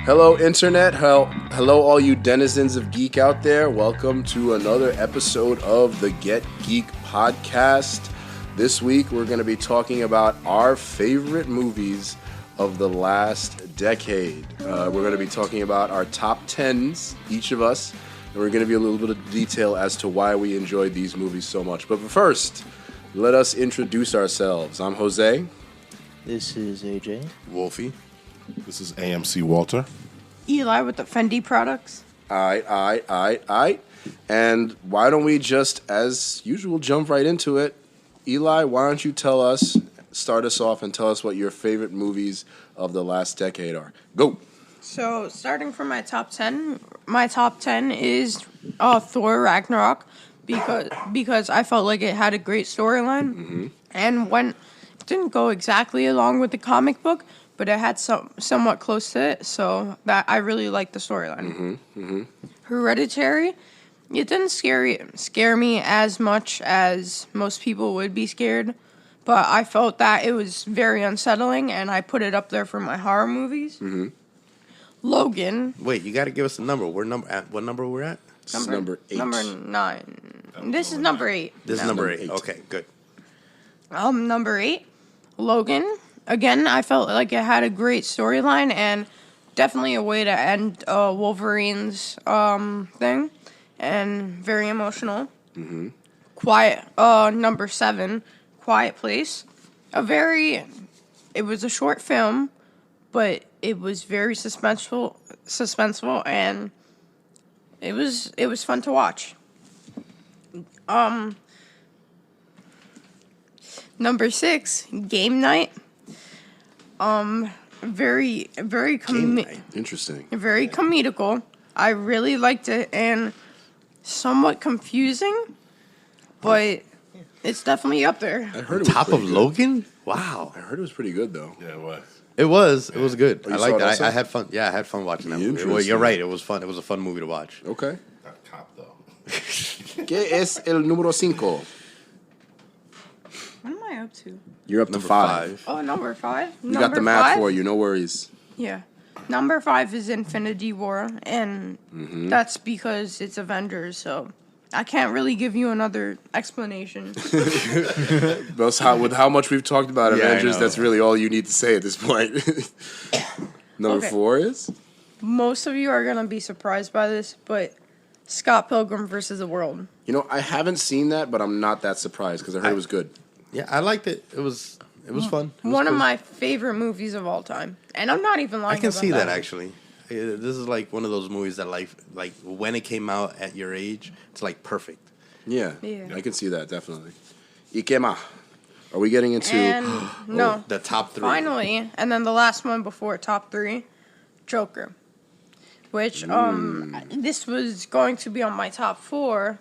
Hello, Internet. Hello, all you denizens of geek out there. Welcome to another episode of the Get Geek podcast. This week, we're going to be talking about our favorite movies of the last decade. We're going to be talking about our top 10s, each of us, and we're going to be a little bit of detail as to why we enjoyed these movies so much. But first, let us introduce ourselves. I'm Jose. This is AJ. Wolfie. This is AMC Walter. Eli with the Fendi products. Aight. And why don't we just, as usual, jump right into it? Eli, why don't you start us off and tell us what your favorite movies of the last decade are. Go! So, starting from my top 10 is Thor Ragnarok because I felt like it had a great storyline. And it didn't go exactly along with the comic book, but it had somewhat close to it, so that I really liked the storyline. Hereditary, it didn't scare me as much as most people would be scared, but I felt that it was very unsettling, and I put it up there for my horror movies. Logan. Wait, you got to give us a number. What number we're at? This is number 8. Number 9. This is number 8. This is number 8. Okay, good. Number 8, Logan. Again, I felt like it had a great storyline and definitely a way to end Wolverine's thing, and very emotional. Number 7, Quiet Place. It was a short film, but it was very suspenseful, and it was fun to watch. Number 6, Game Night. Very Interesting. very comedical. I really liked it, and somewhat confusing, but it's definitely up there. I heard it was Top of pretty good. Logan? Wow. I heard it was pretty good, though. Yeah, it was. It was good. Oh, you I saw liked it it. also? I had fun. Yeah, I had fun watching that movie. Well, Interesting. you're right. It was fun. It was a fun movie to watch. Okay. Not cop, though. ¿Qué es el número 5? What am I up to? You're up to Number 5. Oh, number 5? We got the math for you, no worries. Yeah. Number 5 is Infinity War, and that's because it's Avengers, so I can't really give you another explanation. With how much we've talked about Yeah, I Avengers, know. that's really all you need to say at this point. Number Okay. 4 is? Most of you are going to be surprised by this, but Scott Pilgrim versus the World. You know, I haven't seen that, but I'm not that surprised because I heard it was good. Yeah, I liked it. It was fun. It was One of cool. my favorite movies of all time. And I'm not even lying I can about see that actually. This is like one of those movies that like when it came out at your age, it's like perfect. Yeah, Yeah. I can see that, definitely. ¿Y qué más? Are we getting into... And no, The top 3. finally, and then the last one before top 3, Joker. Which, this was going to be on my top 4.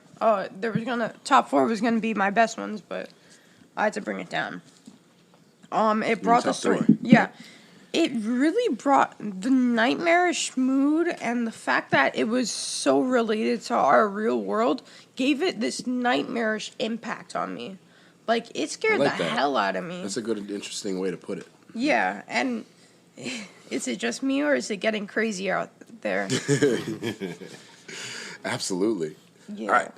Top 4 was gonna be my best ones, but I had to bring it down. It brought the top story. 3. Yeah. It really brought the nightmarish mood, and the fact that it was so related to our real world gave it this nightmarish impact on me. Like, it scared I like the that. hell out of me. That's a good, interesting way to put it. Yeah, and is it just me, or is it getting crazy out there? Absolutely. Yeah. All right.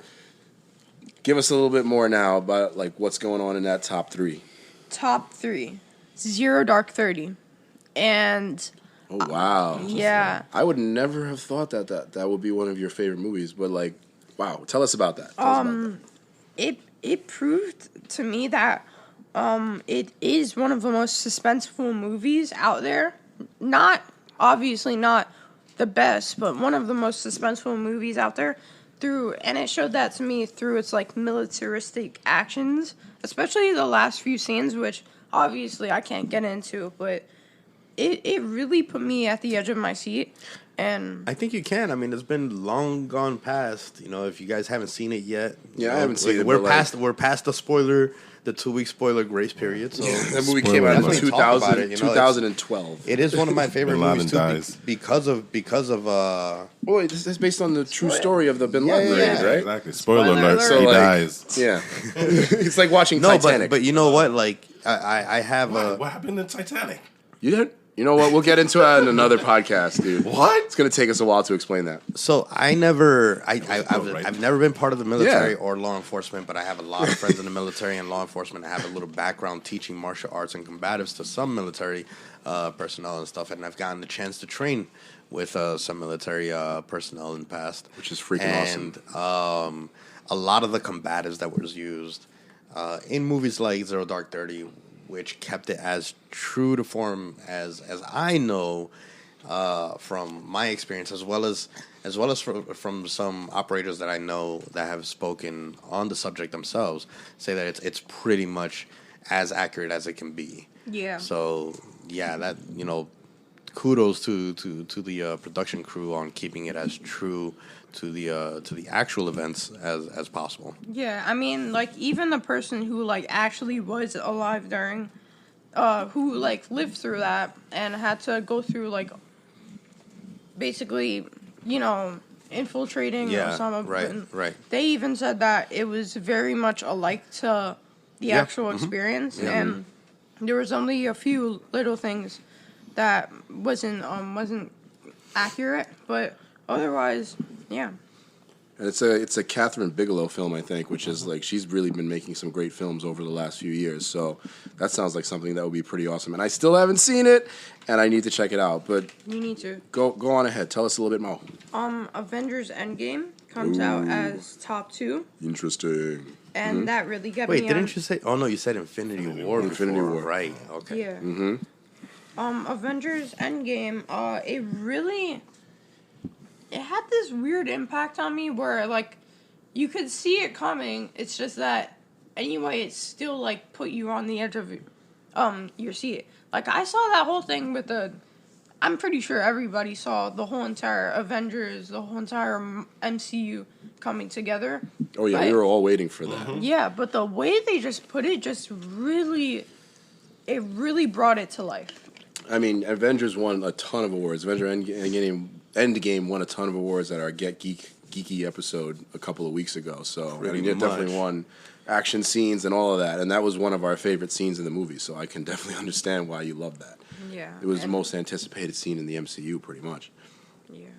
Give us a little bit more now about like what's going on in that top 3. Top 3. Zero Dark 30. And, Oh, wow. yeah. I would never have thought that would be one of your favorite movies, but like, wow. Tell us about that. Tell us about that. It proved to me that it is one of the most suspenseful movies out there. Obviously not the best, but one of the most suspenseful movies out there. And it showed that to me through its like militaristic actions, especially the last few scenes, which obviously I can't get into, but it really put me at the edge of my seat. And I think you can. I mean, it's been long gone past. You know, if you guys haven't seen it yet, Yeah, I haven't seen it, We're but, past. We're past the 2-week spoiler grace period. So That movie Spoiler came out in alert. 2012. it is one of my favorite Bin Laden movies too, dies. because of Boy, this is based on the true story of the Bin Laden yeah, raid, right? Exactly. Spoiler Spoiler alert. alert. So, He like, dies. Yeah. It's like watching no, Titanic. but you know what? Like I have a What happened in Titanic? You did? You know what? We'll get into it in another podcast, dude. What? It's gonna take us a while to explain that. So I've never been part of the military or law enforcement, but I have a lot of friends in the military and law enforcement. I have a little background teaching martial arts and combatives to some military personnel and stuff, and I've gotten the chance to train with some military personnel in the past, Which is freaking awesome. A lot of the combatives that was used in movies like Zero Dark 30, which kept it as true to form as I know from my experience, as well as from some operators that I know that have spoken on the subject themselves, say that it's pretty much as accurate as it can be. Yeah. So yeah, that kudos to the production crew on keeping it as true to the actual events as possible. Yeah, I mean, like, even the person who, like, actually was alive during, who, like, lived through that and had to go through, like, basically, infiltrating Osama bin. Right. They even said that it was very much alike to the actual experience, and there was only a few little things that wasn't accurate, but otherwise, yeah. And it's a Catherine Bigelow film, I think, which is like she's really been making some great films over the last few years. So that sounds like something that would be pretty awesome. And I still haven't seen it, and I need to check it out. But You need to. go on ahead. Tell us a little bit more. Avengers Endgame comes out as top 2, Interesting. and that really got Wait, me didn't you say? Oh no, you said Infinity War. Infinity before. War. Right? Okay. Yeah. Avengers Endgame, it had this weird impact on me where, like, you could see it coming. It's just that, anyway, it still, like, put you on the edge of your seat. Like, I saw that whole thing with I'm pretty sure everybody saw the whole entire Avengers, the whole entire MCU coming together. Oh, yeah, But- we were all waiting for that. Yeah, but the way they just put it really brought it to life. I mean, Avengers won a ton of awards. Endgame won a ton of awards at our Get Geek geeky episode a couple of weeks ago. So I mean, it definitely won action scenes and all of that, and that was one of our favorite scenes in the movie. So I can definitely understand why you love that. Yeah. It was the most anticipated scene in the MCU, pretty much. Yeah.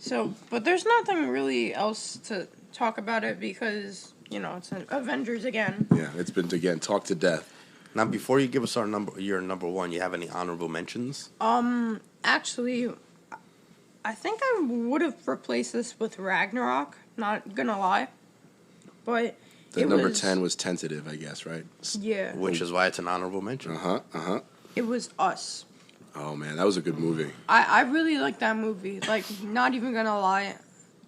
So, but there's nothing really else to talk about it because, it's an Avengers again. Yeah, it's been, again, talked to death. Now, before you give us your number one, you have any honorable mentions? Actually, I think I would have replaced this with Ragnarok, not gonna lie. But The number 10 was tentative, I guess, right? Yeah. Which is why it's an honorable mention. It was Us. Oh, man, that was a good movie. I really like that movie. Like, not even gonna lie.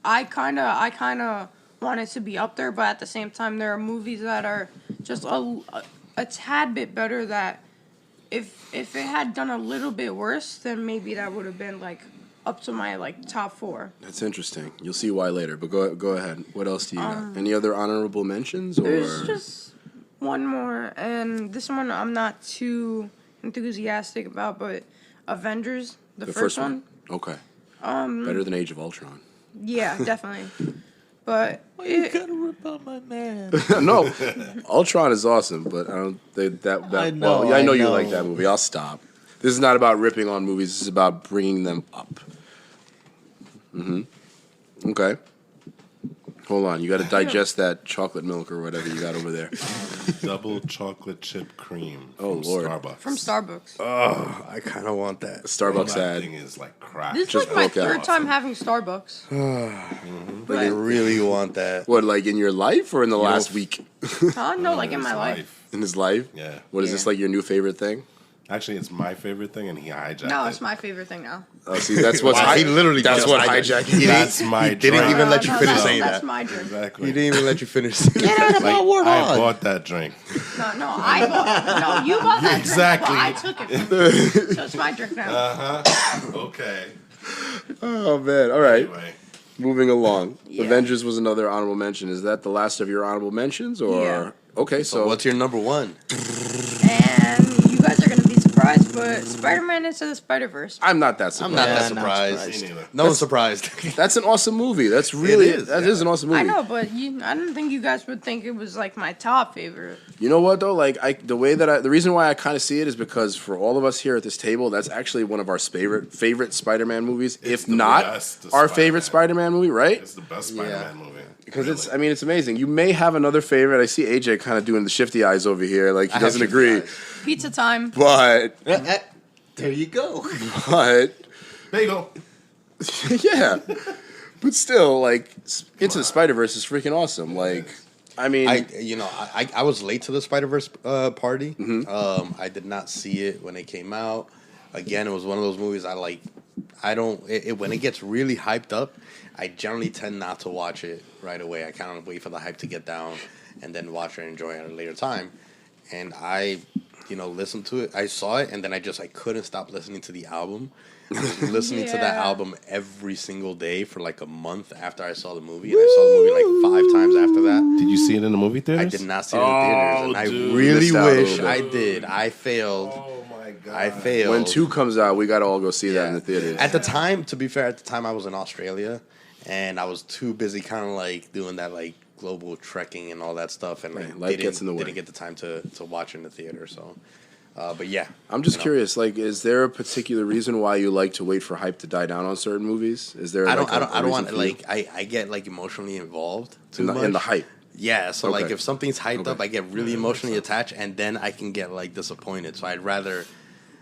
I kinda want it to be up there, but at the same time, there are movies that are just a tad bit better that if it had done a little bit worse, then maybe that would have been, like, up to my, like, top 4. That's interesting. You'll see why later, but go ahead. What else do you got? Any other honorable mentions? Or There's just one more, and this one I'm not too enthusiastic about, but Avengers, the first one. Okay. Better than Age of Ultron. Yeah, definitely. But You gotta rip out my man. No, Ultron is awesome, but I don't think that. I know, I know I you know. like that movie. I'll stop. This is not about ripping on movies. This is about bringing them up. Okay. Hold on. You got to digest that chocolate milk or whatever you got over there. Double chocolate chip cream. Oh, from Lord. Starbucks. from Starbucks. Oh, I kind of want that. Starbucks That ad. thing is like crack. This is just like my broke out. third time having Starbucks. I really want that. What, like in your life or in the last know, week? Huh? No, like in my life. In his life? Yeah. What is Yeah. this, like your new favorite thing? Actually, it's my favorite thing, and he hijacked No, it. it's my favorite thing now. Oh, see, that's what's Wow, he literally that's just what hijacked hijacking. That's my He didn't drink. even let you finish saying that's that. my drink. Exactly. He didn't even let you finish. Get out of my word I on. bought that drink. No, I bought. No, you bought that Exactly. drink. But I took it from you. So it's my drink now. Okay. Oh, man. All right. Anyway, Moving along. Yeah. Avengers was another honorable mention. Is that the last of your honorable mentions? Or Yeah. Okay, So so what's your number one? And you guys are gonna be surprised But Spider-Man Into the Spider-Verse. I'm not that I'm surprised. not that Yeah, surprised. Me neither. No one's surprised. That's an awesome movie. That's really is, that is an awesome movie. I know, but I don't think you guys would think it was like my top favorite. You know what though? Like the reason why I kind of see it is because for all of us here at this table, that's actually one of our favorite Spider-Man movies, if the not best our Spider-Man. favorite Spider-Man movie, right? It's the best Spider-Man movie. Because Really. it's amazing. You may have another favorite. I see AJ kind of doing the shifty eyes over here, like he I have doesn't shifty agree. eyes. Pizza time. But There you go. but yeah, but still, like Into the Spider-Verse is freaking awesome. Like, I mean, I was late to the Spider-Verse party. I did not see it when it came out. Again, it was one of those movies when it gets really hyped up, I generally tend not to watch it right away. I kind of wait for the hype to get down and then watch it and enjoy it at a later time. And I listened to it. I saw it, and then I couldn't stop listening to the album. I was listening to that Yeah. album every single day for like a month after I saw the movie, and I saw the movie like 5 times after that. Did you see it in the movie theaters? I did not see it in theaters, and I dude. really Missed out a wish little I bit. did. I failed. Oh my god! I failed. when 2 comes out, we gotta all go see that in the theaters. At the time, to be fair, at the time I was in Australia, and I was too busy kind of like doing that like global trekking and all that stuff, and Right, life gets in the way. didn't get the time to watch in the theater. So, but yeah, I'm just curious. Like, is there a particular reason why you like to wait for hype to die down on certain movies? Is there? I like, don't a want reason for you? like I get like emotionally involved too in the, much in the hype. Yeah, so Okay. like if something's hyped Okay. up, I get really emotionally attached, and then I can get like disappointed. So I'd rather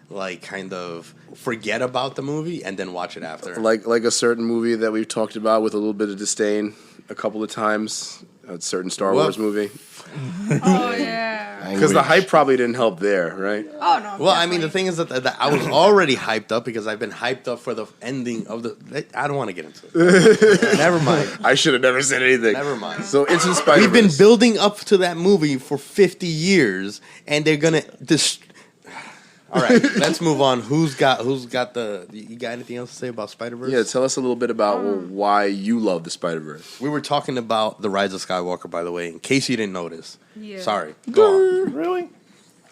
like kind of forget about the movie and then watch it after. Like a certain movie that we've talked about with a little bit of disdain a couple of times. A certain Star Well- Wars movie. Oh yeah. Because the hype probably didn't help there, right? Oh no. Well, I mean, definitely. the thing is that I was already hyped up because I've been hyped up for the ending of the. I don't want to get into it. Never mind. I should have never said anything. Never mind. So Into the Spider-Verse. We've been building up to that movie for 50 years, and they're gonna. All right, let's move on. Who's got the? You got anything else to say about Spider-Verse? Yeah, tell us a little bit about why you love the Spider-Verse. We were talking about the Rise of Skywalker, by the way, in case you didn't notice. Yeah. Sorry. Go on. Really?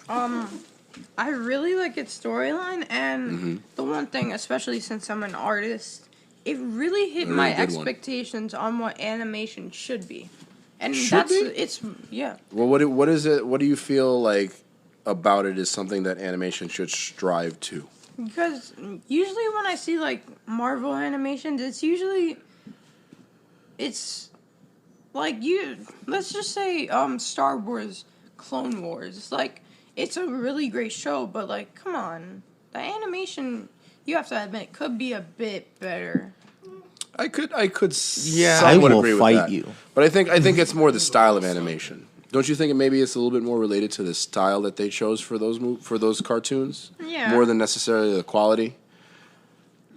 I really like its storyline, and the one thing, especially since I'm an artist, it really hit Really my good one. expectations on what animation should be, and Should be? it's yeah. Well, what is it? What do you feel like about it is something that animation should strive to? Because usually when I see like Marvel animations, it's like let's just say Star Wars, Clone Wars. Like it's a really great show, but like come on, the animation you have to admit could be a bit better. I could Yeah, I somewhat will agree with fight that. you. But I think it's more the style of animation. Don't you think maybe it's a little bit more related to the style that they chose for those cartoons? Yeah. More than necessarily the quality.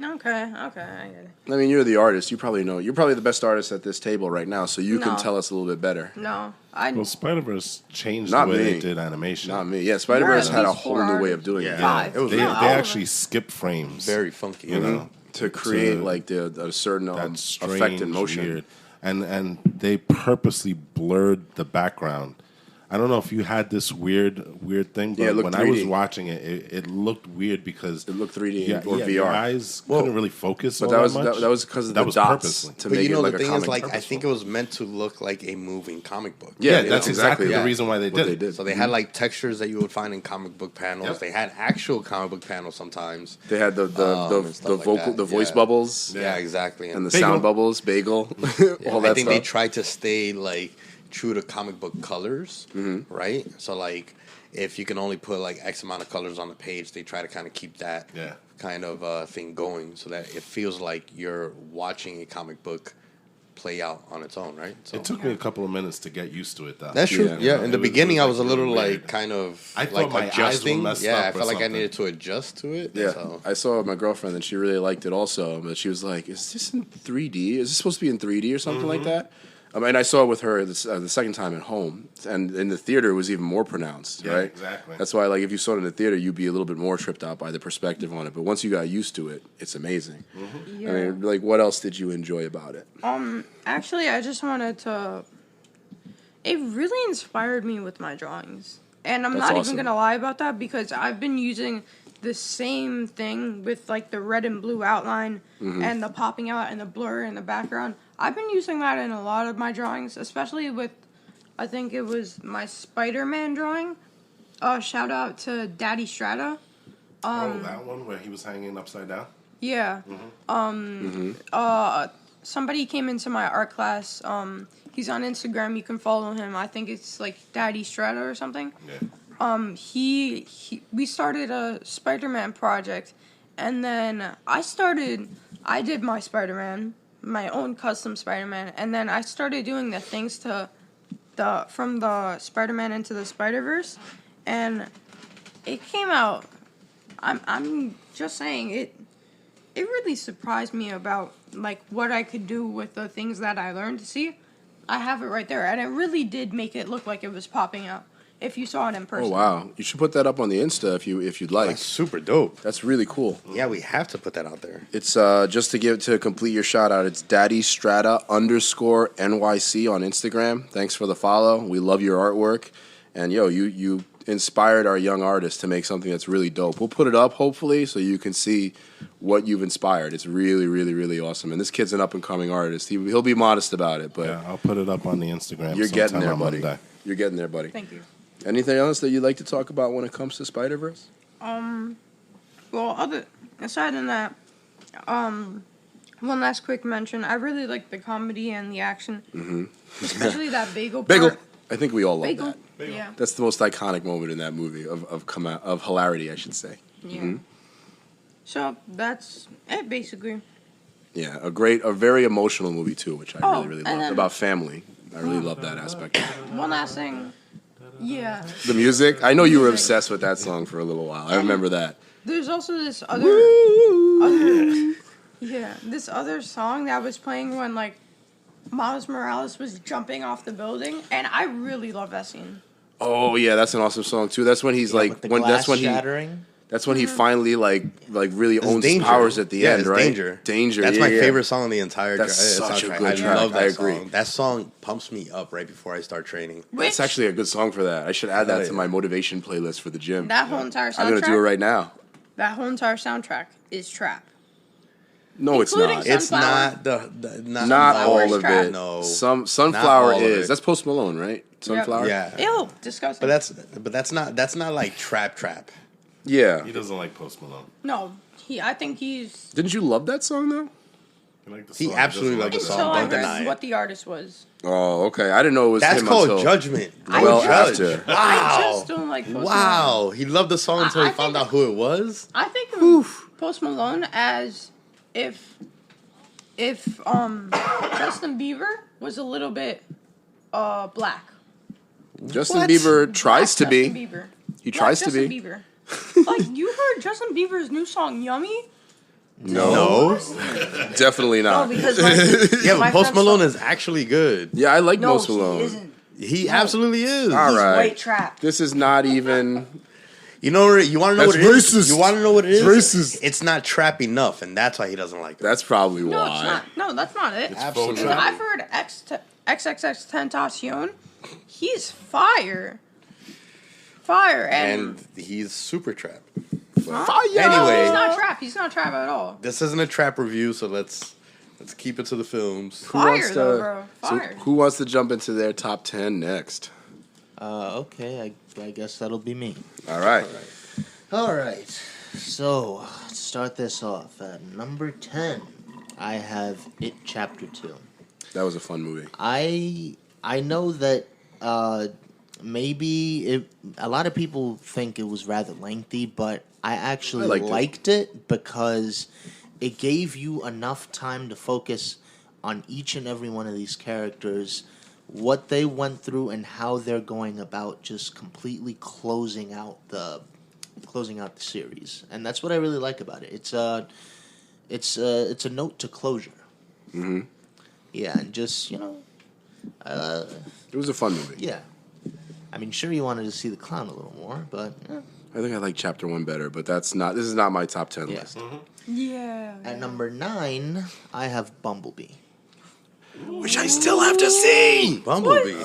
Okay, I get it. I mean, you're the artist. You probably know. You're probably the best artist at this table right now, so you can No. tell us a little bit better. No, Well, Spider-Verse changed Not the way me. they did animation. Not me. Yeah, Spider-Verse at had a least whole 4 new way of artists. doing it. Five. It was They No, all of actually them. skip frames. Very funky. you know, To create To- like a certain that effect in motion. weird. And they purposely blurred the background. I don't know if you had this weird thing, but Yeah, it looked when I was 3D. watching it, it looked weird because It looked 3D yeah, or yeah, VR. your eyes couldn't really focus. But all that was much. that was because of That the was dots purposely. to But make you know it like the a thing comic. is, like, I purposeful. think it was meant to look like a moving comic book. Yeah, Yeah, that's exactly yeah. the reason why they What did they it. did. So they had like textures that you would find in comic book panels. Yep. They had actual comic book panels sometimes. They had the and stuff like vocal that, the voice yeah. bubbles Yeah, exactly. and the Bagel. sound bubbles, bagel, Yeah, all that I think stuff. they tried to stay like true to comic book colors, Mm-hmm. right? So like if you can only put like X amount of colors on the page, they try to kind of keep that Yeah. kind of thing going so that it feels like you're watching a comic book play out on its own, right? So It took me a couple of minutes to get used to it, though. that's true. Yeah. Yeah, in the It was beginning, I was a really little weird. like kind of I thought like my eyes were adjusting. messed Yeah, up I or felt like I something. needed to adjust to it. Yeah, So. I saw my girlfriend and she really liked it also, but she was like, "Is this in 3D? Is this supposed to be in 3D or something like that?" And I saw it with her the second time at home, and in the theater it was even more pronounced, Yeah, right? exactly. That's why, like, if you saw it in the theater, you'd be a little bit more tripped out by the perspective on it. But once you got used to it, it's amazing. Yeah. I mean, like, what else did you enjoy about it? Actually, I just wanted to. It really inspired me with my drawings, and I'm That's not awesome. even gonna lie about that because I've been using the same thing with like the red and blue outline and the popping out and the blur in the background. I've been using that in a lot of my drawings, especially with, I think it was my Spider-Man drawing. Shout out to Daddy Strata. That one where he was hanging upside down? Yeah. Somebody came into my art class. He's on Instagram. You can follow him. I think it's like Daddy Strata or something. Yeah. We started a Spider-Man project, and then I did my Spider-Man, my own custom Spider-Man, and then I started doing the things from the Spider-Man into the Spiderverse, and it came out. I'm just saying it really surprised me about like what I could do with the things that I learned. See, I have it right there, and it really did make it look like it was popping out. If you saw it in person. Oh wow! You should put that up on the Insta if you'd like. That's super dope. That's really cool. Yeah, we have to put that out there. It's just to complete your shout out. It's Daddy Strata _NYC on Instagram. Thanks for the follow. We love your artwork, and you inspired our young artist to make something that's really dope. We'll put it up hopefully so you can see what you've inspired. It's really, really, really awesome. And this kid's an up and coming artist. He'll be modest about it, but Yeah, I'll put it up on the Instagram. you're getting sometime there, on buddy. Monday. You're getting there, buddy. Thank you. Anything else that you'd like to talk about when it comes to Spider-Verse? Well, aside than that, one last quick mention. I really like the comedy and the action, especially that bagel part. Bagel. I think we all love Bagel. that. Yeah. That's the most iconic moment in that movie of hilarity, I should say. Yeah. So that's it, basically. Yeah, a very emotional movie too, which I really, really and loved. then- About family. I really love that aspect of it. One last thing. Yeah. The music. I know you were obsessed with that song for a little while. I remember that. There's also this this other song that was playing when like Miles Morales was jumping off the building, and I really love that scene. Oh yeah, that's an awesome song too. That's when he's with like the when glass shattering. that's when he finally like really It's owns Danger. powers at the Yeah, end, it's right? Danger. Danger. That's yeah, my yeah. favorite song on the entire That's such a soundtrack. good I track. love that I agree. song. That song pumps me up right before I start training. That's actually a good song for that. I should add that Oh, to yeah. my motivation playlist for the gym. That whole entire soundtrack. I'm gonna do it right now. That whole entire soundtrack is trap. No, it's Including not. some- It's Sunflower? not Not all of trap. it. No. Sunflower all of is. it. That's Post Malone, right? Sunflower. Yeah. Ew, disgusting. But that's not like trap. Yeah. He doesn't like Post Malone. No, I think he's. Didn't you love that song though? He, liked the He song, absolutely doesn't loved the like song. Until I Don't deny read it. what the artist was. Oh, okay. I didn't know it was That's him called until judgment. well Judge. after. I Wow. just don't like Post Malone. Wow. He loved the song until I he found think- out who it was. I think of Post Malone as if Justin Bieber was a little bit black. Justin What? Bieber tries to Black be. Justin Bieber. He Black tries to Justin be. Bieber. Like, you heard Justin Bieber's new song "Yummy"? No. Definitely No, not. because like, Yeah, my but Post friend Malone saw- is actually good. Yeah, I like no, Post Malone. he isn't. He absolutely is. All He's right. white trap. This is not even. You know, you want to know That's what it is? racist. You want to know what it is? It's racist. It's not trap enough, and that's why he doesn't like it. That's probably No, why. it's not. No, that's not it. Absolutely. I've heard XXX Tentacion. He's fire. Fire. And he's super trap. Fire. Anyway. He's not trap. He's not trap at all. This isn't a trap review, so let's keep it to the films. Who wants Fire, though, bro. so Fire. who wants to jump into their top 10 next? Okay, I guess that'll be me. All right. All right. So, to start this off, at number 10, I have It Chapter 2. That was a fun movie. I know that maybe a lot of people think it was rather lengthy, but I actually I liked it because it gave you enough time to focus on each and every one of these characters, what they went through, and how they're going about just completely closing out the series. And that's what I really like about it. It's a note to closure. Mm-hmm. Yeah, and just, It was a fun movie. yeah. I mean, sure, you wanted to see the clown a little more, but I think I like Chapter 1 better, but this is not my top 10 yeah. list. Yeah. At number 9, I have Bumblebee. Which I still have to see. Bumblebee.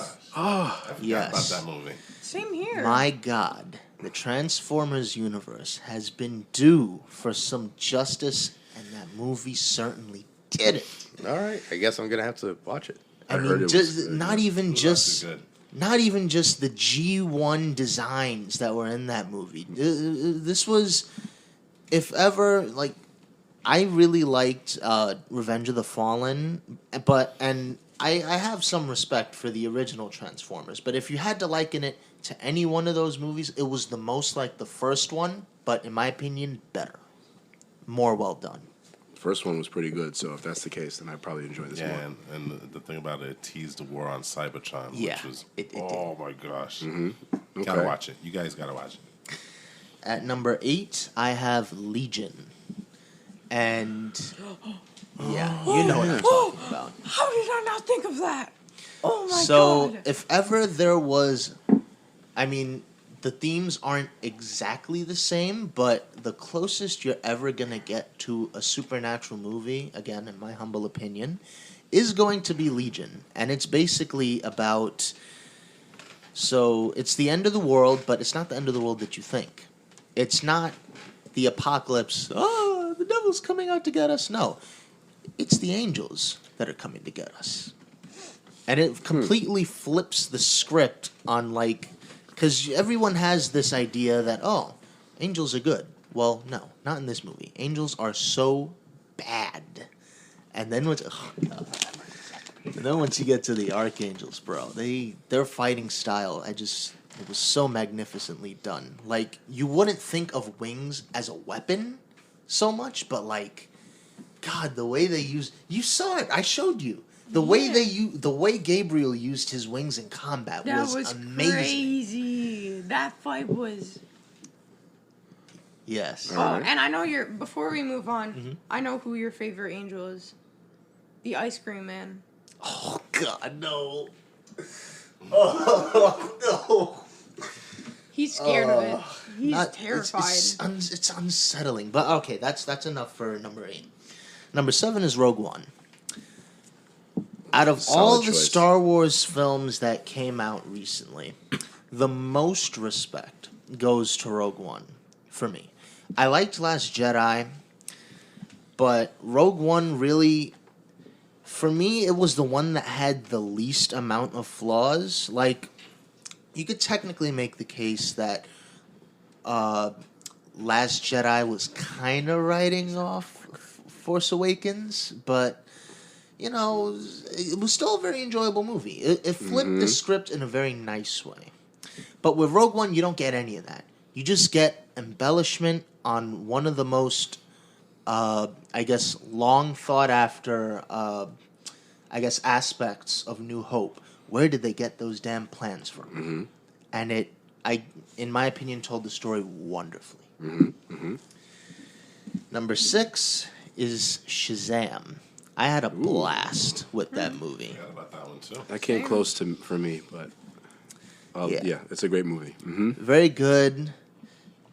Yes. About that movie. Same here. My God. the Transformers universe has been due for some justice, and that movie certainly did it. All right, I guess I'm gonna have to watch it. I heard mean, it just was good. not even It just was good. not even just the G1 designs that were in that movie. This was, if ever, like, I really liked Revenge of the Fallen, and I have some respect for the original Transformers, but if you had to liken it to any one of those movies, it was the most like the first one, but in my opinion, better. More well done. First one was pretty good, so if that's the case, then I probably enjoy this Yeah, more. and the thing about it teased the war on Cybertron, Yeah, which was it did. oh my gosh, Okay. gotta watch it. You guys gotta watch it. At number 8, I have Legion. And yeah, you know what I'm talking about. How did I not think of that? Oh my So, god. if ever there was, I mean, the themes aren't exactly the same, but the closest you're ever going to get to a supernatural movie, again, in my humble opinion, is going to be Legion. And it's basically about, so it's the end of the world, but it's not the end of the world that you think. It's not the apocalypse, oh, the devil's coming out to get us. No, it's the angels that are coming to get us. And it completely flips the script on, like, because everyone has this idea that, oh, angels are good. Well, no, not in this movie. Angels are so bad. And then once, oh God. And then once you get to the archangels, bro, their fighting style, it was so magnificently done. Like, you wouldn't think of wings as a weapon so much, but like, God, the way they you saw it. I showed you. The way Gabriel used his wings in combat That was amazing. crazy. That fight was. Yes. Oh, and I know before we move on, I know who your favorite angel is. The ice cream man. Oh God, no. Oh no. He's scared of it. He's Not- terrified. It's unsettling. But okay, that's enough for number 8. Number 7 is Rogue One. Out of Solid all the choice. Star Wars films that came out recently, the most respect goes to Rogue One for me. I liked Last Jedi, but Rogue One really, for me, it was the one that had the least amount of flaws. Like, you could technically make the case that Last Jedi was kind of writing off Force Awakens, but you know, it was still a very enjoyable movie. It flipped the script in a very nice way. But with Rogue One, you don't get any of that. You just get embellishment on one of the most, I guess, long thought after, aspects of New Hope. Where did they get those damn plans from? And it, in my opinion, told the story wonderfully. Number 6 is Shazam. I had a blast with that movie. Forgot about that one too. That came close for me, but yeah, it's a great movie. Very good.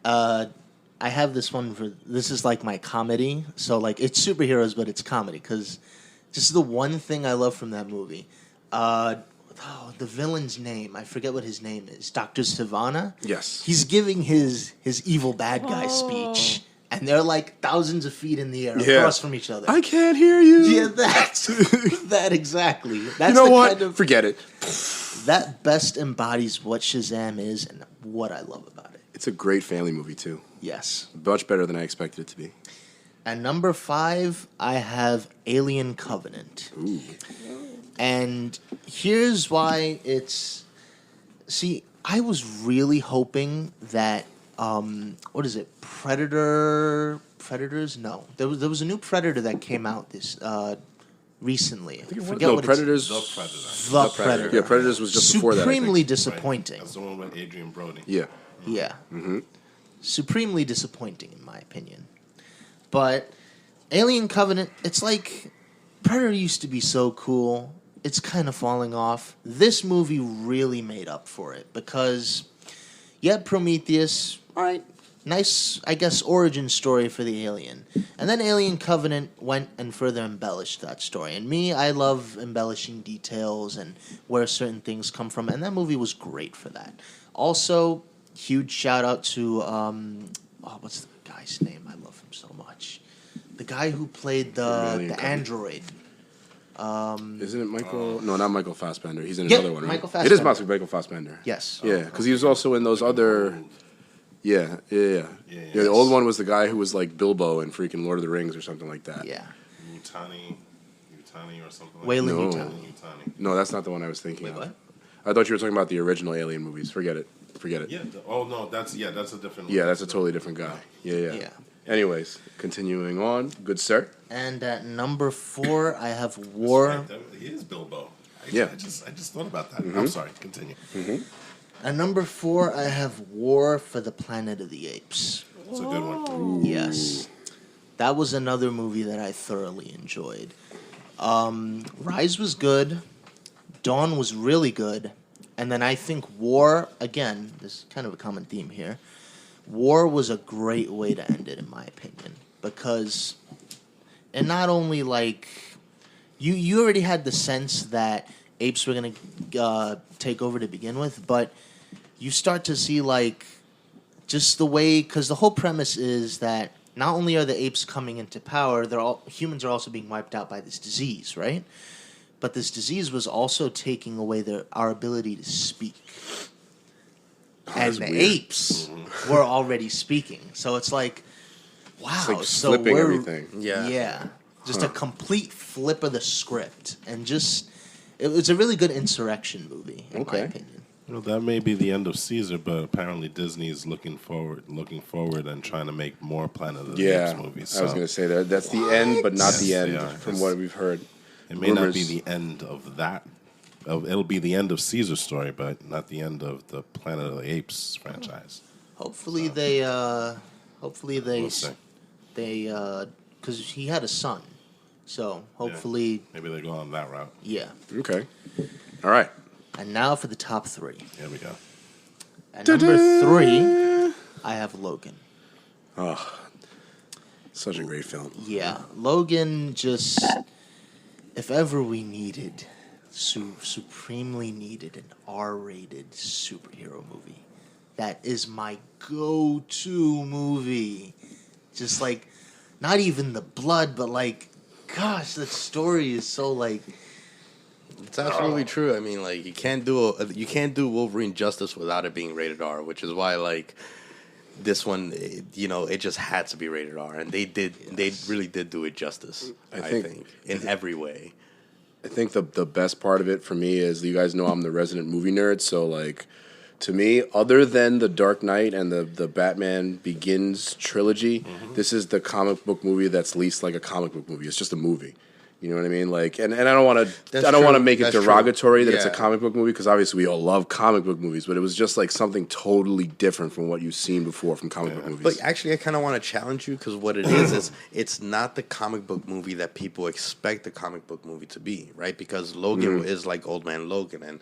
I have this one this is like my comedy. So like it's superheroes, but it's comedy because this is the one thing I love from that movie. The villain's name, I forget what his name is. Dr. Savannah. Yes. He's giving his evil bad guy speech, and they're like thousands of feet in the air across from each other. I can't hear you. Yeah, that exactly. That's You know the what? kind of, Forget it. that best embodies what Shazam is and what I love about it. It's a great family movie too. Yes. Much better than I expected it to be. At number 5, I have Alien Covenant. Ooh. And here's why it's... See, I was really hoping that... what is it? Predators? No. There was a new Predator that came out this recently. I forget No, what Predators. The Predator. The Predator. Yeah, Predators was just before that. I think. Supremely disappointing. That's the one with Adrian Brody. Yeah. Yeah. Supremely disappointing, in my opinion. But Alien Covenant, it's like Predator used to be so cool. It's kind of falling off. This movie really made up for it because you had Prometheus, all right, nice, I guess, origin story for the alien. And then Alien Covenant went and further embellished that story. And me, I love embellishing details and where certain things come from. And that movie was great for that. Also, huge shout out to what's the guy's name? I love him so much. The guy who played the android. Isn't it Michael? No, not Michael Fassbender. He's in Yeah, another one, right? Michael It is Fassbender. possibly Michael Fassbender. Yes. Yeah, because he was also in those other. Yeah. The old one was the guy who was like Bilbo in freaking Lord of the Rings or something like that. Yeah. Utani or something like Wayland No. Utani. No, that's not the one I was thinking Wait, of. what? I thought you were talking about the original Alien movies. Forget it. Yeah. No, that's a different. Yeah, that's a totally different guy. Yeah. Anyways, continuing on. Good sir. And at number 4, I have War. He is Bilbo. Yeah. I just thought about that. I'm sorry. Continue. At number 4, I have War for the Planet of the Apes. It's a good one. Yes. That was another movie that I thoroughly enjoyed. Rise was good. Dawn was really good. And then I think War, again, this is kind of a common theme here. War was a great way to end it, in my opinion. Because it not only, like... You already had the sense that apes were going to take over to begin with, but you start to see, like, just the way... Because the whole premise is that not only are the apes coming into power, humans are also being wiped out by this disease, right? But this disease was also taking away our ability to speak. And the apes were already speaking. So it's like, wow. It's like so flipping we're, everything. Yeah. Just a complete flip of the script. And just, it was a really good insurrection movie, in my opinion. Well, that may be the end of Caesar, but apparently Disney's looking forward and trying to make more Planet of the Apes movies. I was going to say that's the end, but not the end from what we've heard. It may not be the end of that. It'll be the end of Caesar's story, but not the end of the Planet of the Apes franchise. Hopefully We'll see. because he had a son, so hopefully, maybe they go on that route. yeah. Okay. All right. And now for the top 3. Here we go. At number 3, I have Logan. Oh, such a great film. Yeah, Logan just, if ever we needed, supremely needed an R-rated superhero movie, that is my go-to movie. Just like, not even the blood, but like, gosh, that story is so like... It's absolutely true. I mean, like you can't do Wolverine justice without it being rated R, which is why like this one, it just had to be rated R, and they really did do it justice. I think in every way. I think the best part of it for me is, you guys know I'm the resident movie nerd, so like, to me, other than the Dark Knight and the Batman Begins trilogy, this is the comic book movie that's least like a comic book movie. It's just a movie. You know what I mean? Like, and I don't want to make it derogatory that it's a comic book movie, because obviously we all love comic book movies, but it was just like something totally different from what you've seen before from comic book movies. But actually, I kind of want to challenge you, because what it is it's not the comic book movie that people expect the comic book movie to be, right? Because Logan is like Old Man Logan, and